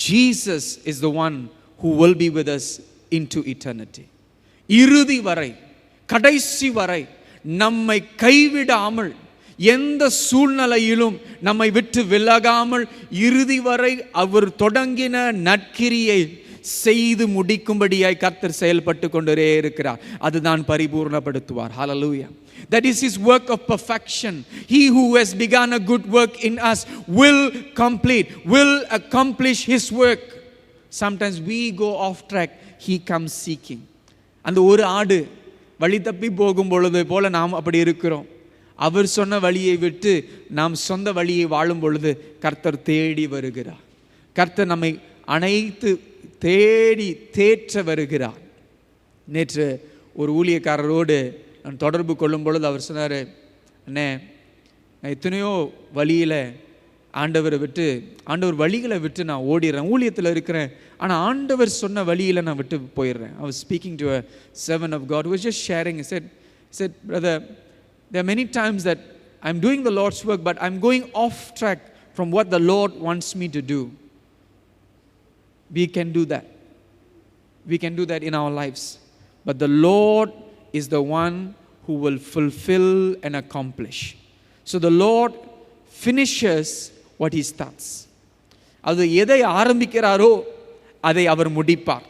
Jesus is the one who will be with us into eternity. இறுதி வரை, கடைசி வரை நம்மை கைவிடாமல், எந்த சூழ்நிலையிலும் நம்மை விட்டு விலகாமல், இறுதி வரை அவர் தொடங்கின நற்கிரியை செய்து முடிக்கும்படியாய் கர்த்தர் செயல்பட்டு கொண்டே இருக்கிறார். அதுதான் பரிபூர்ணப்படுத்துவார். ஹல்லேலூயா. That is his work of perfection. He who has begun a good work in us will complete, will accomplish his work. Sometimes we go off track, he comes seeking. அந்த ஒரு ஆடு வழி தப்பி போகும் பொழுது போல நாம் அப்படி இருக்கிறோம். அவர் சொன்ன வழியை விட்டு நாம் சொந்த வழியை வாழும் பொழுது கர்த்தர் தேடி வருகிறார். கர்த்தர் நம்மை அனைத்து தேடி தேற்ற வருகிறார். நேற்று ஒரு ஊழியக்காரரோடு நான் தொடர்பு கொள்ளும் பொழுது அவர் சொன்னார், அண்ணே நான் எத்தனையோ வழியில் ஆண்டவர் வழிகளை விட்டு நான் ஓடிடுறேன், ஊழியத்தில் இருக்கிறேன், ஆனால் ஆண்டவர் சொன்ன வழியில் நான் விட்டு போயிடுறேன். I was speaking to a servant of God who was just sharing. He said, brother, there are many times that I'm doing the Lord's work, but I'm going off track from what the Lord wants me to do. We can do that. We can do that in our lives. But the Lord is the one who will fulfill and accomplish. So the Lord finishes what he starts. அது எதை ஆரம்பிக்கிறாரோ அதை அவர் முடிப்பார்.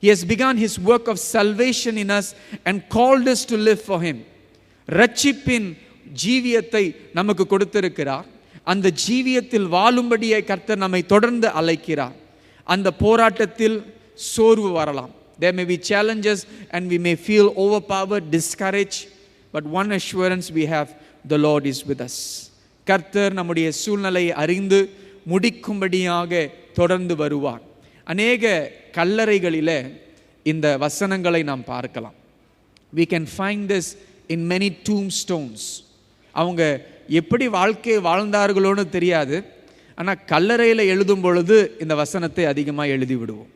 He has begun his work of salvation in us and called us to live for him. ரட்சிப்பின் ஜீவியத்தை நமக்கு கொடுத்திருக்கிறார். அந்த ஜீவியத்தில் வாழும்படியாய் கர்த்தர் நம்மை தொடர்ந்து அழைக்கிறார். அந்த போராட்டத்தில் சோர்வு வரலாம். There may be challenges and we may feel overpowered, discouraged. But one assurance we have, the Lord is with us. கர்த்தர் நம்முடைய சூழ்நிலையை அறிந்து முடிக்கும்படியாக தொடர்ந்து வருவார். அநேக கல்லறைகளிலே இந்த வசனங்களை நாம் பார்க்கலாம். We can find this in many tombstones. அவங்க எப்படி வாழ்க்கை வாழ்ந்தார்களோன்னு தெரியாது, ஆனால் கல்லறையில் எழுதும் பொழுது இந்த வசனத்தை அதிகமாக எழுதி விடுவோம்.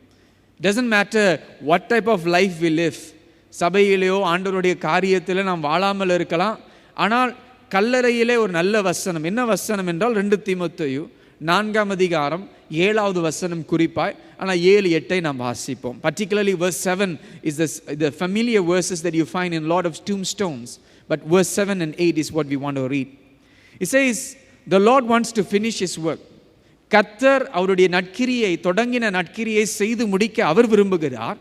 Doesn't matter what type of life we live. சபையிலேயோ ஆண்டவருடைய காரியத்தில் நாம் வாழாமல் இருக்கலாம், ஆனால் கல்லறையிலே ஒரு நல்ல வசனம். என்ன வசனம் என்றால் 2 தீமோத்தேயு 4ஆம் அதிகாரம் 7வது வசனம் குறிப்பாய், ஆனால் 7-8 நாம் வாசிப்போம். Particularly verse 7 is the familiar verses that you find in a lot of tombstones, but verse 7 and 8 is what we want to read. It says, the Lord wants to finish his work. கர்த்தர் அவருடைய நற்கிரியை, தொடங்கின நற்கிரியை செய்து முடிக்க அவர் விரும்புகிறார்.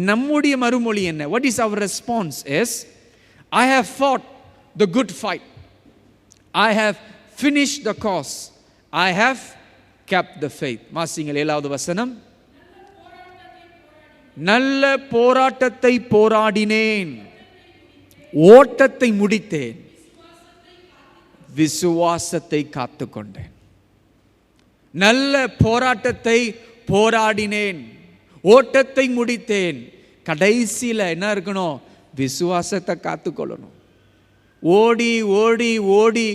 நம்முடைய மறுமொழி என்ன? What is our response is, I have fought the good fight. I have finished the course. I have kept the faith. வாசிங்கள் 7வது வசனம். நல்ல போராட்டத்தை போராடினேன், ஓட்டத்தை முடித்தேன், விசுவாசத்தை காத்துக்கொண்டேன். நல்ல போராட்டத்தை போராடினேன், ஓட்டத்தை முடித்தேன். கடைசியில் என்ன இருக்கணும்? விசுவாசத்தை காத்துக்கொள்ளணும். ஓடி ஓடி ஓடி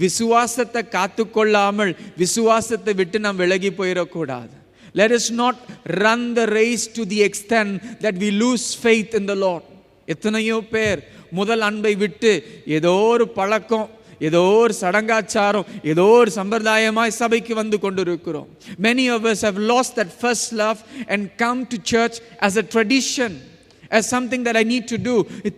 விசுவாசத்தை காத்துக்கொள்ளாமல் விசுவாசத்தை விட்டு நாம் விலகி போயிடக்கூடாது. Let us not run the race to the extent that we lose faith in the Lord. எத்தனையோ பேர் முதல் அன்பை விட்டு ஏதோ ஒரு பழக்கம், ஏதோ ஒரு சடங்காச்சாரம், ஏதோ ஒரு சம்பிரதாயமாய் சபைக்கு வந்து கொண்டிருக்கிறோம். Many of us have lost that first love and come to church as a tradition, as something that I need to do.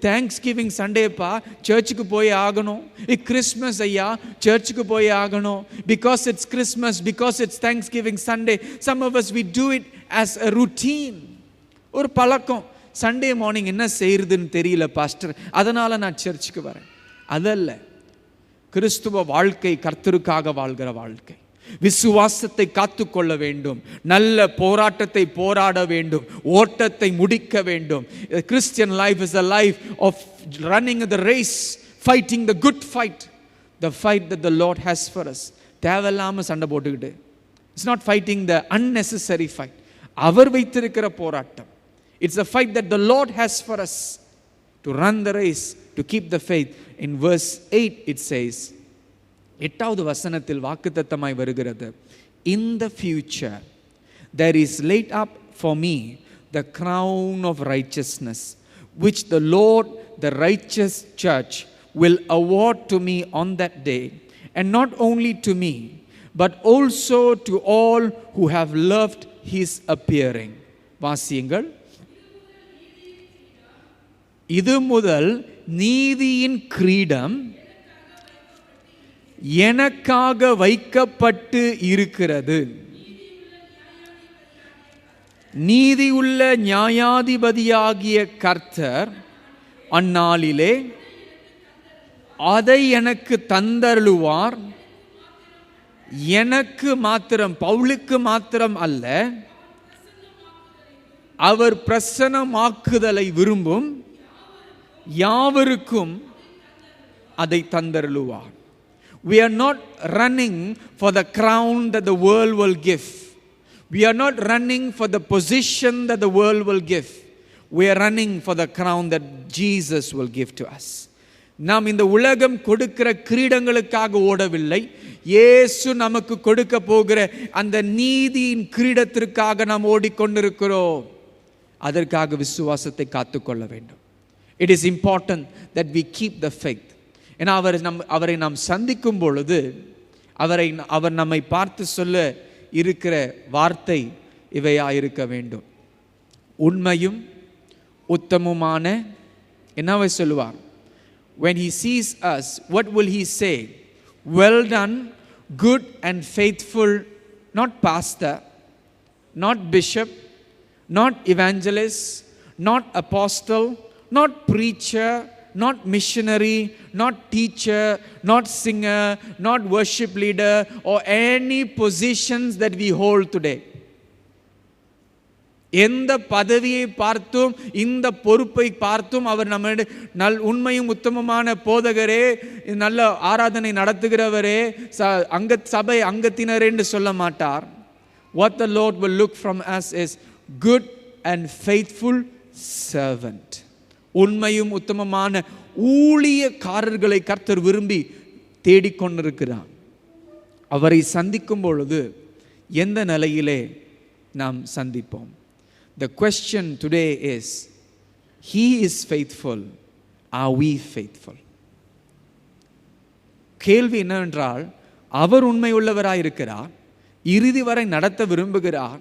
Thanksgiving Sunday pa churchku போய் ஆகணும். Christmas ஐயா churchku போய் ஆகணும். Because it's Christmas, because it's Thanksgiving Sunday, some of us we do it as a routine. ஒரு பழக்கம். Sunday morning என்ன செய்யறதுன்னு தெரியல பாஸ்டர், அதனால நான் சர்ச்சுக்கு வரேன். அதல்ல கிறிஸ்துவ வாழ்க்கை. கர்த்தருக்காக வாழ்கிற வாழ்க்கை. விசுவாசத்தை காத்துக்கொள்ள வேண்டும், நல்ல போராட்டத்தை போராட வேண்டும், ஓட்டத்தை முடிக்க வேண்டும். Christian life is a life of running the race, fighting the good fight, the fight that the Lord has for us. தேவையில்லாம சண்டை போட்டுக்கிட்டு, it's not fighting the unnecessary fight. அவர் வைத்திருக்கிற போராட்டம். It's a fight that the Lord has for us to run the race, to keep the faith. In verse 8 it says, 8வது வசனத்தில் வாக்குத்தத்தமாய் வருகிறது, in the future there is laid up for me the crown of righteousness, which the Lord, the righteous judge, will award to me on that day, and not only to me, but also to all who have loved his appearing. வாசியுங்கள். இது முதல் நீதியின் கிரீடம் எனக்காக வைக்கப்பட்டு இருக்கிறது. நீதியுள்ள நியாயாதிபதியாகிய கர்த்தர் அந்நாளிலே அதை எனக்கு தந்தருளுவார். எனக்கு மாத்திரம், பவுலுக்கு மாத்திரம் அல்ல, அவர் பிரசன்னமாக்குதலை விரும்பும் யாவருக்கும் அதை தந்தருளுவார். We are not running for the crown that the world will give. We are not running for the position that the world will give. We are running for the crown that Jesus will give to us. நாம் இந்த உலகம் கொடுக்கிற கிரீடங்களுக்காக ஓடவில்லை. இயேசு நமக்கு கொடுக்க போகிற அந்த நீதியின் கிரீடத்திற்காக நாம் ஓடிக்கொண்டிருக்கிறோம். அதற்காக விசுவாசத்தை காத்துக்கொள்ள வேண்டும். It is important that we keep the faith. ஏன்னா அவரை நாம் சந்திக்கும் பொழுது அவர் நம்மை பார்த்து சொல்ல இருக்கிற வார்த்தை இவையாயிருக்க வேண்டும். உண்மையும் உத்தமமான என்னவை சொல்லுவார்? When he sees us, what will he say? Well done, good and faithful, not pastor, not bishop, not evangelist, not apostle, not preacher, not missionary, not teacher, not singer, not worship leader, or any positions that we hold today. எந்த பதவியை பார்த்தும் இந்த பொறுப்பை பார்த்தும் அவர் நம்ம உண்மையும் உத்தமமான போதகரே, நல்ல ஆராதனை நடத்துகிறவரே, சபை அங்கத்தினரே என்று சொல்ல மாட்டார். What the Lord will look from us is good and faithful servant. உண்மையும் உத்தமமான ஊழியக்காரர்களை கர்த்தர் விரும்பி தேடிக்கொண்டிருக்கிறார். அவரை சந்திக்கும் பொழுது எந்த நிலையிலே நாம் சந்திப்போம்? The question today is, He is faithful. Are we faithful? கேள்வி என்னவென்றால், அவர் உண்மை உள்ளவராயிருக்கிறார், இறுதி வரை நடத்த விரும்புகிறார்.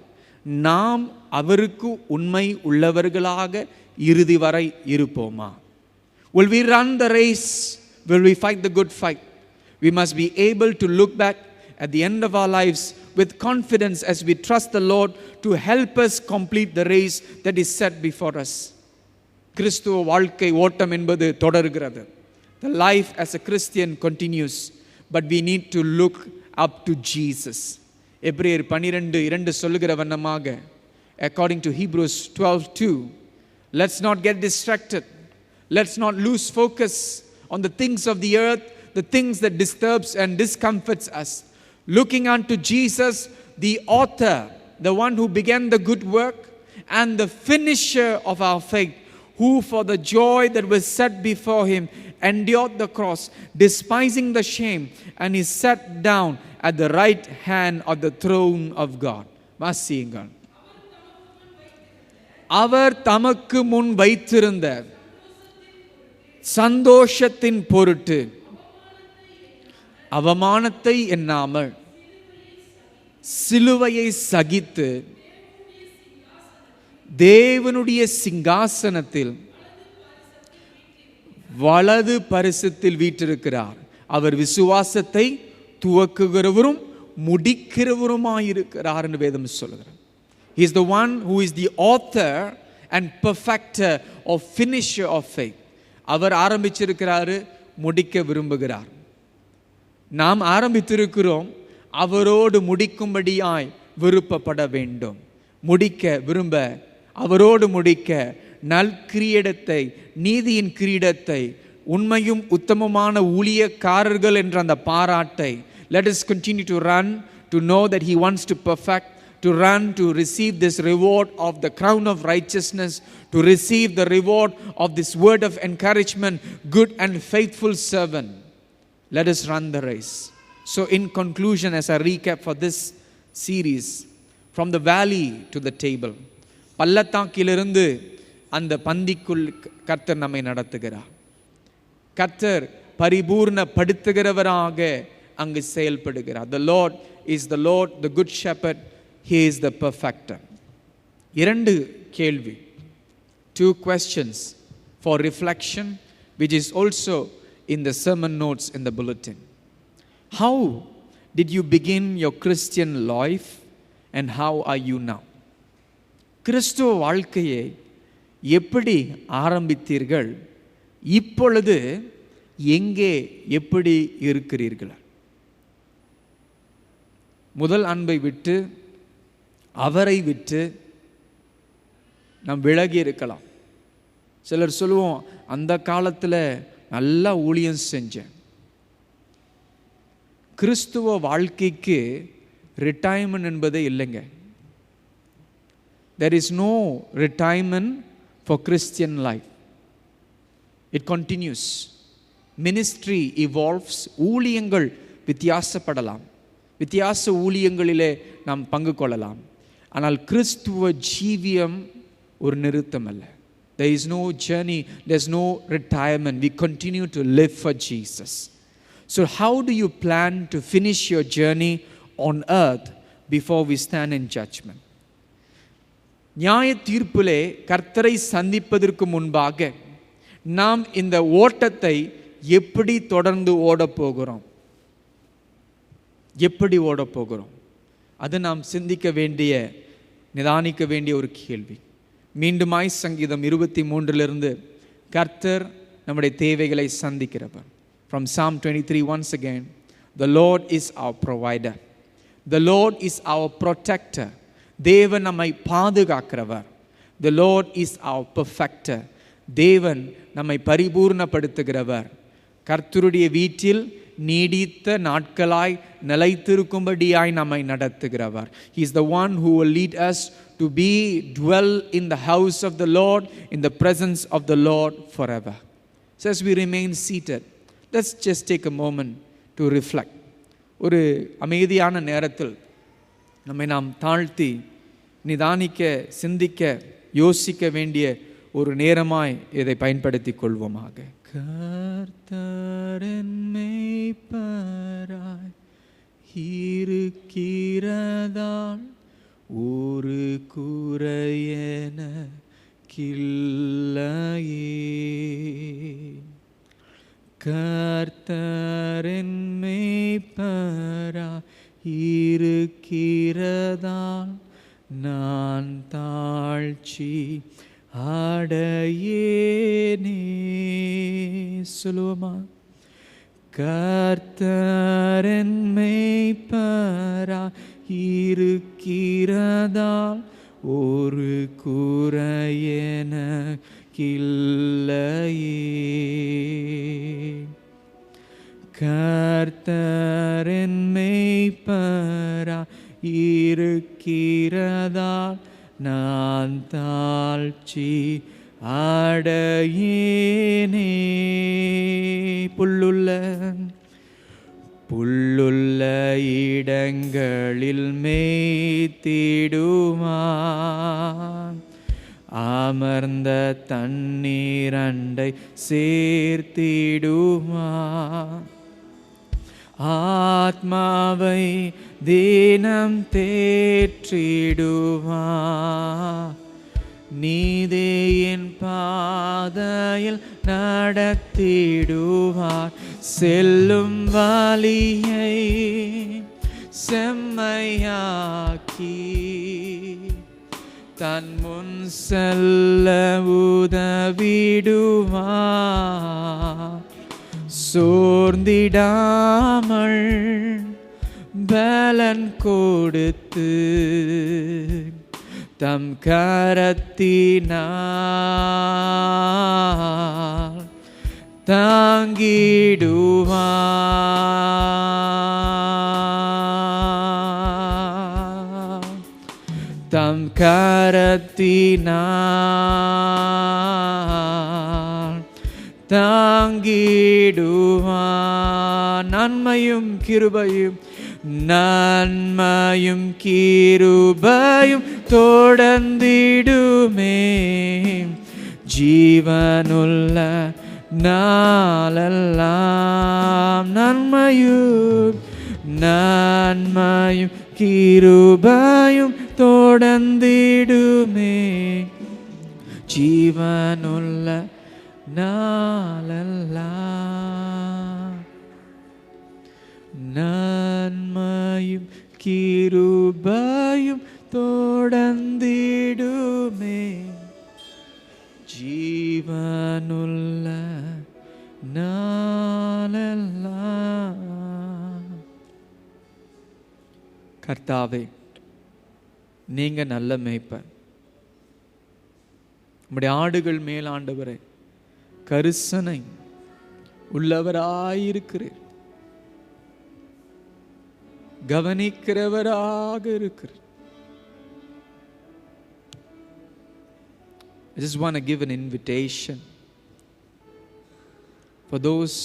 நாம் அவருக்கு உண்மை உள்ளவர்களாக இறுதி வரை இருப்போமா? Will we run the race? Will we fight the good fight? We must be able to look back at the end of our lives with confidence as we trust the Lord to help us complete the race that is set before us. கிறிஸ்துவ வாழ்க்கை ஓட்டம் என்பது தொடர்கிறது. The life as a Christian continues, but we need to look up to Jesus. எபிரேயர் 12:2 சொல்லுகிற வண்ணமாக, according to Hebrews 12:2, let's not get distracted. Let's not lose focus on the things of the earth, the things that disturbs and discomforts us. Looking unto Jesus, the author, the one who began the good work and the finisher of our faith, who for the joy that was set before him endured the cross, despising the shame, and he sat down at the right hand of the throne of God. வாசியுங்கள். அவர் தமக்கு முன் வைத்திருந்த சந்தோஷத்தின் பொருட்டு அவமானத்தை எண்ணாமல் சிலுவையை சகித்து தேவனுடைய சிங்காசனத்தில் வலது பரிசத்தில் வீற்றிருக்கிறார். அவர் விசுவாசத்தை துவக்குகிறவரும் முடிக்கிறவருமாயிருக்கிறார் என்று வேதம் சொல்கிறார். He is the one who is the author and perfecter or finisher of faith. அவர் ஆரம்பிச்சிருக்கிறாரு, முடிக்க விரும்புகிறார். நாம் ஆரம்பித்திருக்கிறோம், அவரோடு முடிக்கும்படியாய் விருப்பப்பட வேண்டும். முடிக்க விரும்ப, அவரோடு முடிக்க நல்கிரீடத்தை, நீதியின் கிரீடத்தை, உண்மையும் உத்தமமான ஊழியக்காரர்கள் என்ற அந்த பாராட்டை, let us continue to run to know that he wants to perfect, to run to receive this reward of the crown of righteousness, to receive the reward of this word of encouragement, good and faithful servant. Let us run the race. So in conclusion, as I recap for this series, from the valley to the table, பள்ளத்தாக்கிலிருந்து அந்த பந்திக்குள் கர்த்தர் நம்மை நடத்துகிறார். கர்த்தர் பரிபூர்ணப்படுத்துகிறவராக அங்கு செயல்படுகிறார். The Lord is the Lord, the good shepherd. He is the perfecter. 2 கேள்வி, 2 questions for reflection, which is also in the sermon notes in the bulletin. How did you begin your Christian life and how are you now? கிறிஸ்துவ வாழ்க்கையை எப்படி ஆரம்பித்தீர்கள்? இப்பொழுது எங்கே எப்படி இருக்கிறீர்கள்? முதல் அன்பை விட்டு, அவரை விட்டு நாம் விலகி இருக்கலாம். சிலர் சொல்லுவோம், அந்த காலத்தில் நல்லா ஊழியம் செஞ்சேன். கிறிஸ்துவ வாழ்க்கைக்கு ரிட்டையர்மெண்ட் என்பதே இல்லைங்க. There is no retirement for Christian life. It continues. Ministry evolves. ஊழியங்கள் வித்தியாசப்படலாம், வித்தியாச ஊழியங்களிலே நாம் பங்கு கொள்ளலாம். ஆனால் கிறிஸ்துவ ஜீவியம் ஒரு நிறுத்தம் அல்ல. There is no journey, there is no retirement. We continue to live for Jesus. So how do you plan to finish your journey on earth before we stand in judgment? நியாய தீர்ப்பிலே கர்த்தரை சந்திப்பதற்கு முன்பாக நாம் இந்த ஓட்டத்தை எப்படி தொடர்ந்து ஓடப்போகிறோம்? எப்படி ஓடப்போகிறோம்? அது நாம் சிந்திக்க வேண்டிய, நிதானிக்க வேண்டிய ஒரு கேள்வி. மீண்டுமாய் சங்கீதம் 23 கர்த்தர் நம்முடைய தேவைகளை சந்திக்கிறவர். From Psalm 23 once again, the Lord is our provider. The Lord is our protector. தேவன் நம்மை பாதுகாக்கிறவர். The Lord is our perfecter. தேவன் நம்மை பரிபூர்ணப்படுத்துகிறவர். கர்த்தருடைய வீட்டில் நீடித்த நாட்களாய் நிலைத்திருக்கும்படியாய் நம்மை நடத்துகிறவர். He is the one who will lead us to dwell in the house of the Lord, in the presence of the Lord forever. So as we remain seated, let's just take a moment to reflect. ஒரு அமைதியான நேரத்தில் நம்மை நாம் தாழ்த்தி நிதானிக்க, சிந்திக்க, யோசிக்க வேண்டிய ஒரு நேரமாய் இதை பயன்படுத்திக் கொள்வோமாக. கர்த்தரின் மேய்ப்பராய் இருக்கிறதால் ஒரு குறையெனக்கில்லையே. கர்த்தரின் மேய்ப்பராய் இருக்கிறதால் நான் தாழ்ச்சி அடையேனே. சொல்லுவோமா? கர்த்தரின் மேய்ப்பராய் இருக்கிறதால் ஒரு குறையெனக்கில்லையே. கர்த்தரின் மேய்ப்பராய் இருக்கிறதால் நான் தாழ்ச்சி அடையேனே. புல்லுள்ள இடங்களில் மேய்த்திடுவான். அமர்ந்த தண்ணீரண்டை சேர்த்திடுவான். ஆத்மாவை தினம் தேற்றிடுவான். நீதியின் பாதையில் நடத்திடுவார். செல்லும் வழியை செம்மையாக்கி தன் முன் செல்ல உதவிடுவார். சோர்ந்திடாமல் பலன் கொடுத்து தம் கரத்தினால் தாங்கிடுவார். தம் கரத்தினால் தாங்கிடுவார். நன்மையும் கிருபையும் தொடர்ந்திடுமே. ஜீவனுள்ள நாளெல்லாம் நன்மையும் கிருபையும் தொடர்ந்திடுமே. ஜீவனுள்ள நாளெல்லாம் நன்மையும் கிருபையும் தொடர்ந்திடுமே. ஜீவனுள்ள நாளெல்லாம். கர்த்தாவே, நீங்க நல்ல மேய்ப்பர். நம்முடைய ஆடுகள் மேல் ஆண்டவரே கரிசனை உள்ளவராயிருக்கிறீர். கவனிக்கிறவராக இருக்கிறீர். I just want to give an invitation for those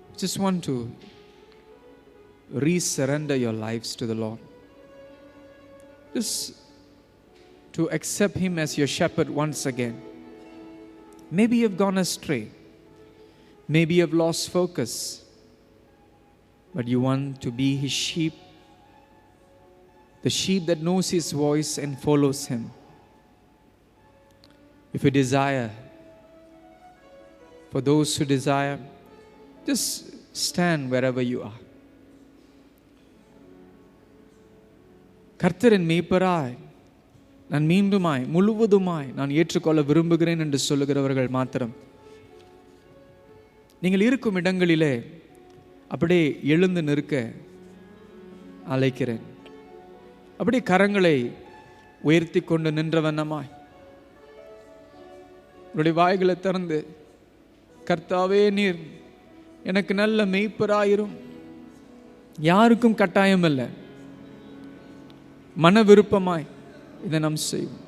who just want to resurrender your lives to the Lord. Just to accept Him as your shepherd once again. Maybe you've gone astray. Maybe you've lost focus. But you want to be His sheep. The sheep that knows His voice and follows Him. If you desire, for those who desire, just stand wherever you are. கர்த்தரின் மேய்ப்பராய் நான் மீண்டுமாய் முழுவதுமாய் நான் ஏற்றுக்கொள்ள விரும்புகிறேன் என்று சொல்லுகிறவர்கள் மாத்திரம் நீங்கள் இருக்கும் இடங்களிலே அப்படியே எழுந்து நிற்க அழைக்கிறேன். அப்படி கரங்களை உயர்த்தி கொண்டு நின்றவண்ணமாய் உடைய வாய்களை திறந்து, கர்த்தாவே நீர் எனக்கு நல்ல மெய்ப்பராயிரும். யாருக்கும் கட்டாயம் அல்ல, மன விருப்பமாய் இதை நாம் செய்வோம்.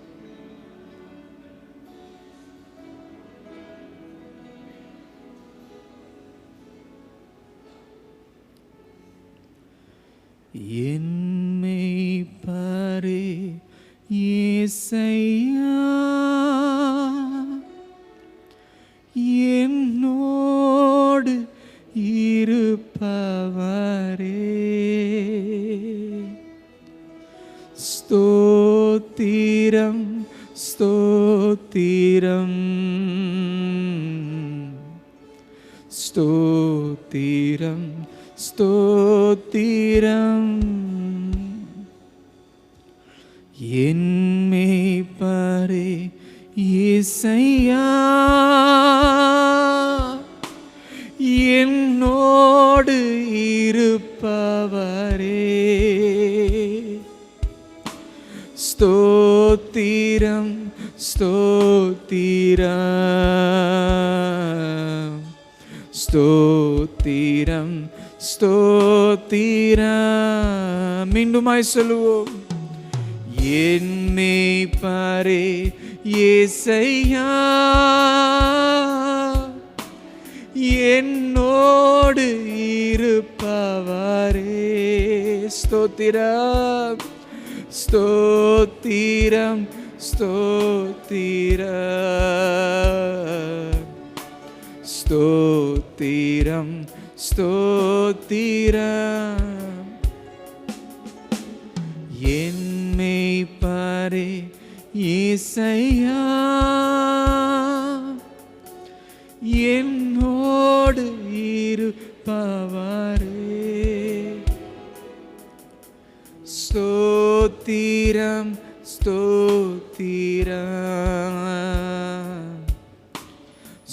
என் மெய்ப்பரே இயேசையா, என்னோடு இருப்பவரே, ஸ்தோத்திரம் ஸ்தோத்திரம் ஸ்தோத்திரம் ஸ்தோத்திரம். என் மேய்ப்பரே இயேசையா, என்னோடு இருப்பவரே, ஸ்தோத்திரம் ஸ்தோத்திரம் ஸ்தோத்திரம் ஸ்தோத்திரம். மீண்டுமாய் சொல்லுவோம். என் மேய்ப்பரே இயேசையா, என்னோடு இருப்பவரே, ஸ்தோத்திரம் ஸ்தோத்திரம் ஸ்தோத்திரம் ஸ்தோத்திரம் ஸ்தோத்திரம். என் மேய்ப்பரே இயேசையா, என்னோடு இருப்பவரே, ஸ்தோத்திரம் ஸ்தோத்திரம்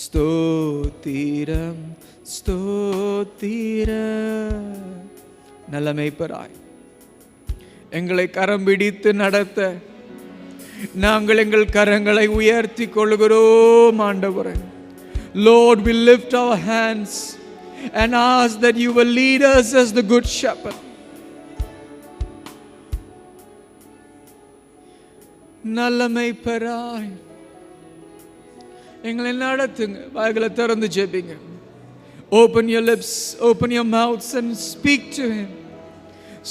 ஸ்தோத்திரம் ஸ்தோத்திரம். நல்ல மேய்ப்பராய் எங்களை கரம் பிடித்து நடத்த நாங்கள் எங்கள் கரங்களை உயர்த்தி கொள்கிறோம் ஆண்டவரே. Lord, we lift our hands and ask that you will lead us as the good shepherd. நல்ல மேய்ப்பராய் எங்களை நடத்துங்க. வாய்களை திறந்து ஜெபிங்க. Open your lips, open your mouths and speak to him.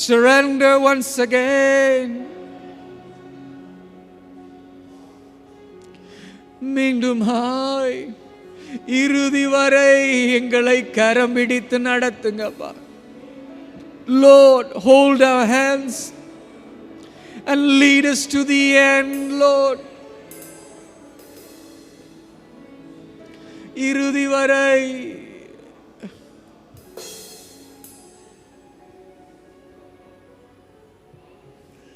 Surrender once again. மீண்டும் ஹாய் இறுதி வரை எங்களை கரம் பிடித்து நடத்துங்கப்பா. Lord, hold our hands and lead us to the end, Lord. இறுதி வரை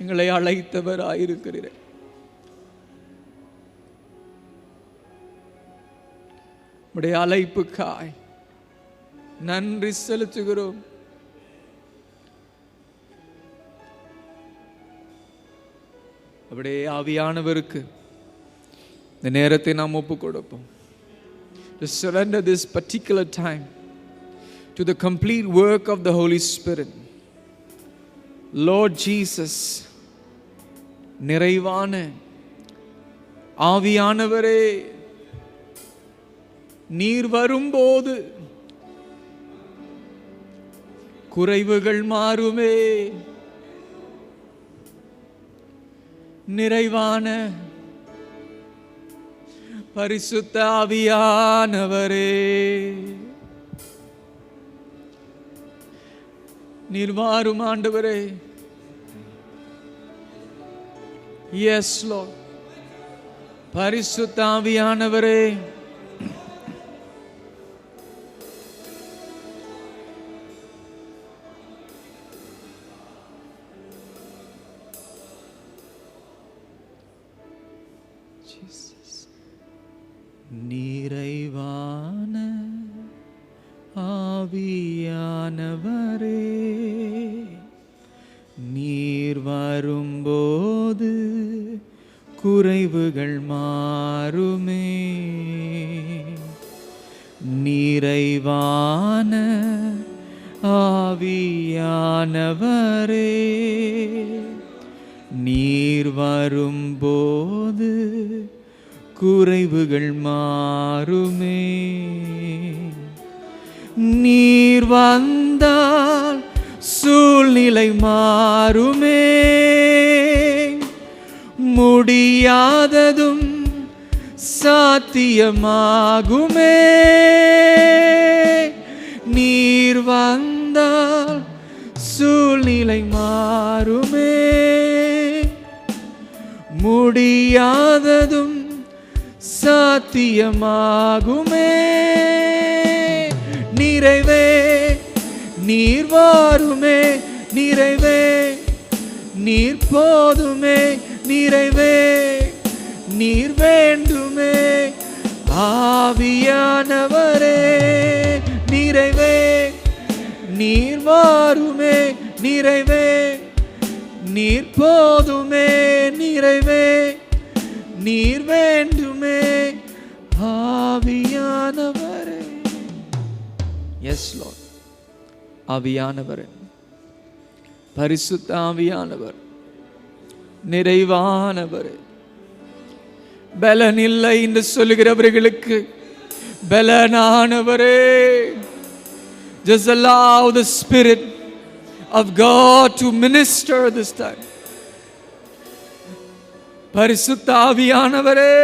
எங்களை அழைத்தவராயிருக்கிறீர். உம்முடைய அழைப்புக்காய் நன்றி செலுத்துகிறோம். அப்படியே ஆவியானவருக்கு இந்த நேரத்தை நாம் ஒப்புக் கொடுப்போம். To surrender this particular time to the complete work of the Holy Spirit. Lord Jesus, நிறைவான ஆவியானவரே, நீர் வரும்போது குறைவுகள் மாறுமே. நிறைவான பரிசுத்த ஆவியானவரே, நீர் வாரும் ஆண்டவரே. Yes Lord, பரிசுத்த ஆவியானவரே, நிறைவான ஆவியானவரே, நீர் வரும் குறைவுகள் மாறுமே. நிறைவான ஆவியானவரே, நீர் வரும்போது குறைவுகள் மாறுமே. நீர் வந்தால் சூழ்நிலை மாறுமே. முடியாததும் சாத்தியமாகுமே. நீர் வந்தால் சூழ்நிலை மாறுமே. முடியாததும் சாத்தியமாகுமே. நிறைவே நீர் வாருமே. நிறைவே நீர் போதுமே. நிறைவே நீர் வேண்டுமே. ஆவியானவரே, நிறைவே நீர் வாருமே. நிறைவே நீர் போதுமே. நிறைவே நீர் வேண்டுமே. ஆவியானவரே. Yes lord. ஆவியானவரே, பரிசுத்த ஆவியானவர், நிறைவானவரே, பலன் இல்லை என்று சொல்லுகிறவர்களுக்கு பலனானவரே, just allow the Spirit of God to minister this time. பரிசுத்த ஆவியானவரே,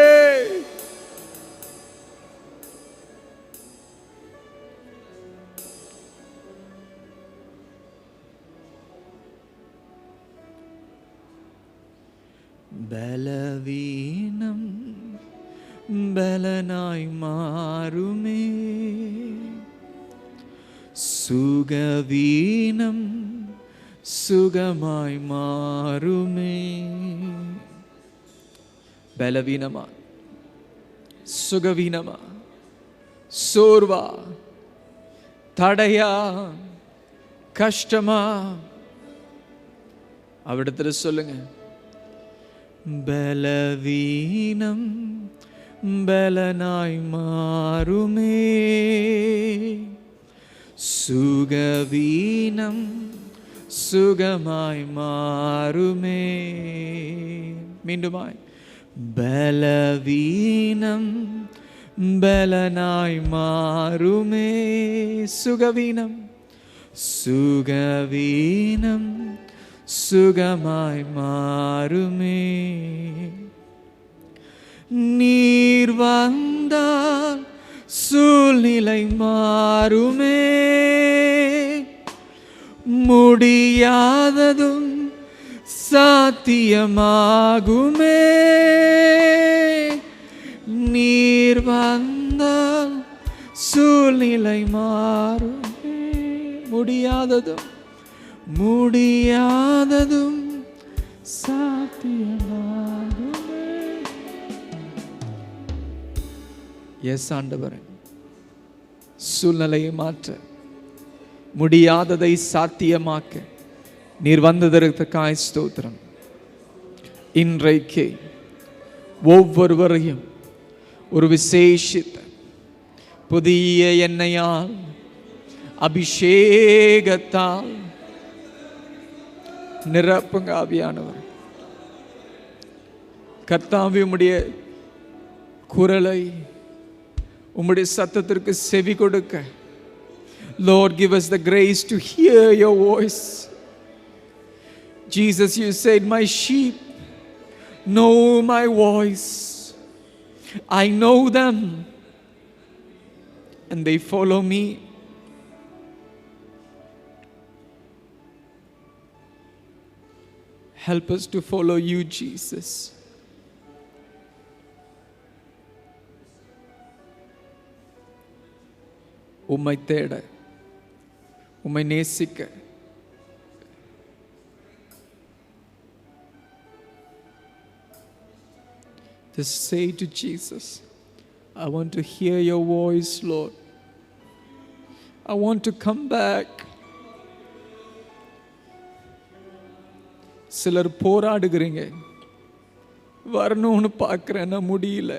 பலவீனம் பலனாய் மாறுமே. சுகவீனம் சுகமாய் மாறுமே. பலவீனமா, சுகவீனமா, சோர்வா, தடையா, கஷ்டமா, அவிடத்துல சொல்லுங்க. பலவீனம் பலனாய் மாறுமே. சுகவீனம் சுகமாய் மாறுமே. மீண்டுமாய். பலவீனம் பலனாய் மாறுமே. சுகவீனம் சுகவீனம் சுகமாய் மாறுமே. நீர் வந்தால் சூழ்நிலை மாறுமே. முடியாததும் சாத்தியமாகுமே. நீர் வந்தால் சூழ்நிலை மாறுமே. முடியாததும் முடியாததும் சாத்தியமாகுமே. எஸ் ஆண்டவரே, சூழ்நிலையை மாற்ற, முடியாததை சாத்தியமாக்க நீர் வந்ததற்காய் ஸ்தோத்திரம். இன்றைக்கு ஒவ்வொருவரையும் ஒரு விசேஷித்த புதிய எண்ணெயால், அபிஷேகத்தால் நிரப்புங்க ஆவியானவர். கர்த்தாவே, உம்முடைய குரலை, உம்முடைய சத்தத்திற்கு செவி கொடுக்க, Lord, give us the grace to hear your voice. Jesus, you said, my sheep know my voice. I know them and they follow me. Help us to follow you, Jesus. உம்மை தேட, உம்மை நேசிக்க, just say to Jesus, I want to hear your voice, Lord. I want to come back. சிலர் போராடுகிறீங்க. வரணும்னு பார்க்கிறேன், நான் முடியல.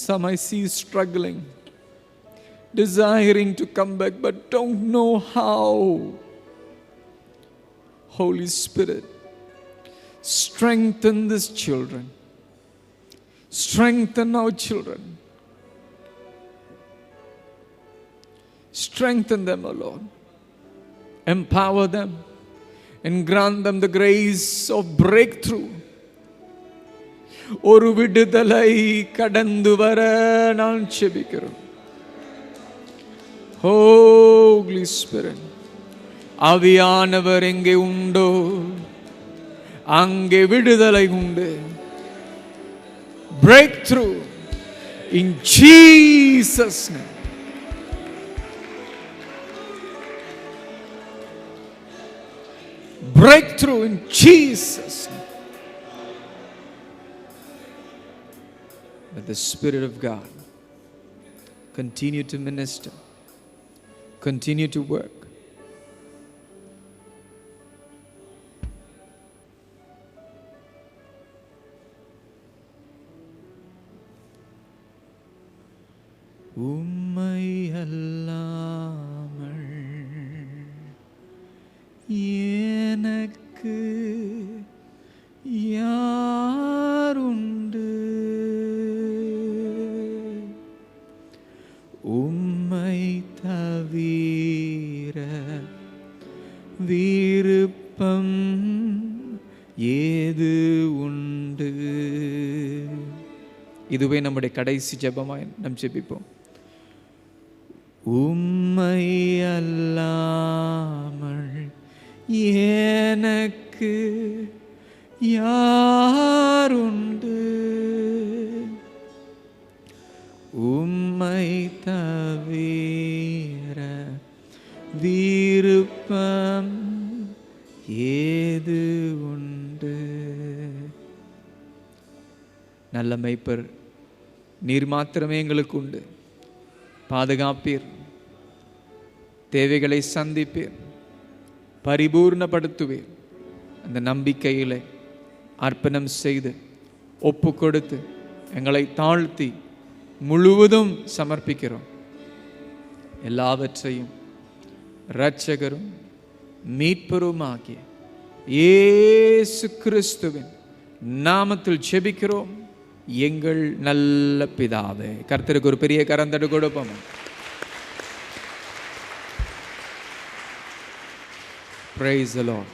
Some I see struggling, desiring to come back but don't know how. Holy Spirit, strengthen these children. Strengthen our children. Strengthen them, O Lord. Empower them and grant them the grace of breakthrough. ஒரு விடுதலை கடந்து வர நான் செபிக்கிறோம். Holy Spirit, ஆவியானவர் எங்கே உண்டோ அங்கே விடுதலை உண்டு. Breakthrough in Jesus' name. Breakthrough in Jesus' name. Let the Spirit of God continue to minister, continue to work. உம்மை அல்லாமல் எனக்கு யாருண்டு? உம்மை தவிர விருப்பம் ஏது உண்டு? இதுவே நம்முடைய கடைசி ஜெபமாய் நாம் ஜெபிப்போம். உம்மை அல்லாமல் எனக்கு யாருண்டு? உம்மை தவிர விருப்பம் ஏது உண்டு? நல்ல மேய்ப்பர் நீர் மாத்திரமே எங்களுக்கு உண்டு. பாதுகாப்பீர், தேவைகளை சந்திப்பீர், பரிபூர்ணப்படுத்துவீர். அந்த நம்பிக்கையிலே அர்ப்பணம் செய்து ஒப்பு கொடுத்து எங்களை தாழ்த்தி முழுவதும் சமர்ப்பிக்கிறோம். எல்லாவற்றையும் இரட்சகரும் மீட்பருமாகிய இயேசு கிறிஸ்துவின் நாமத்தில் ஜெபிக்கிறோம் எங்கள் நல்ல பிதாவே. கர்த்தருக்கு ஒரு பெரிய கரந்தடு கொடுப்போம். Praise the Lord.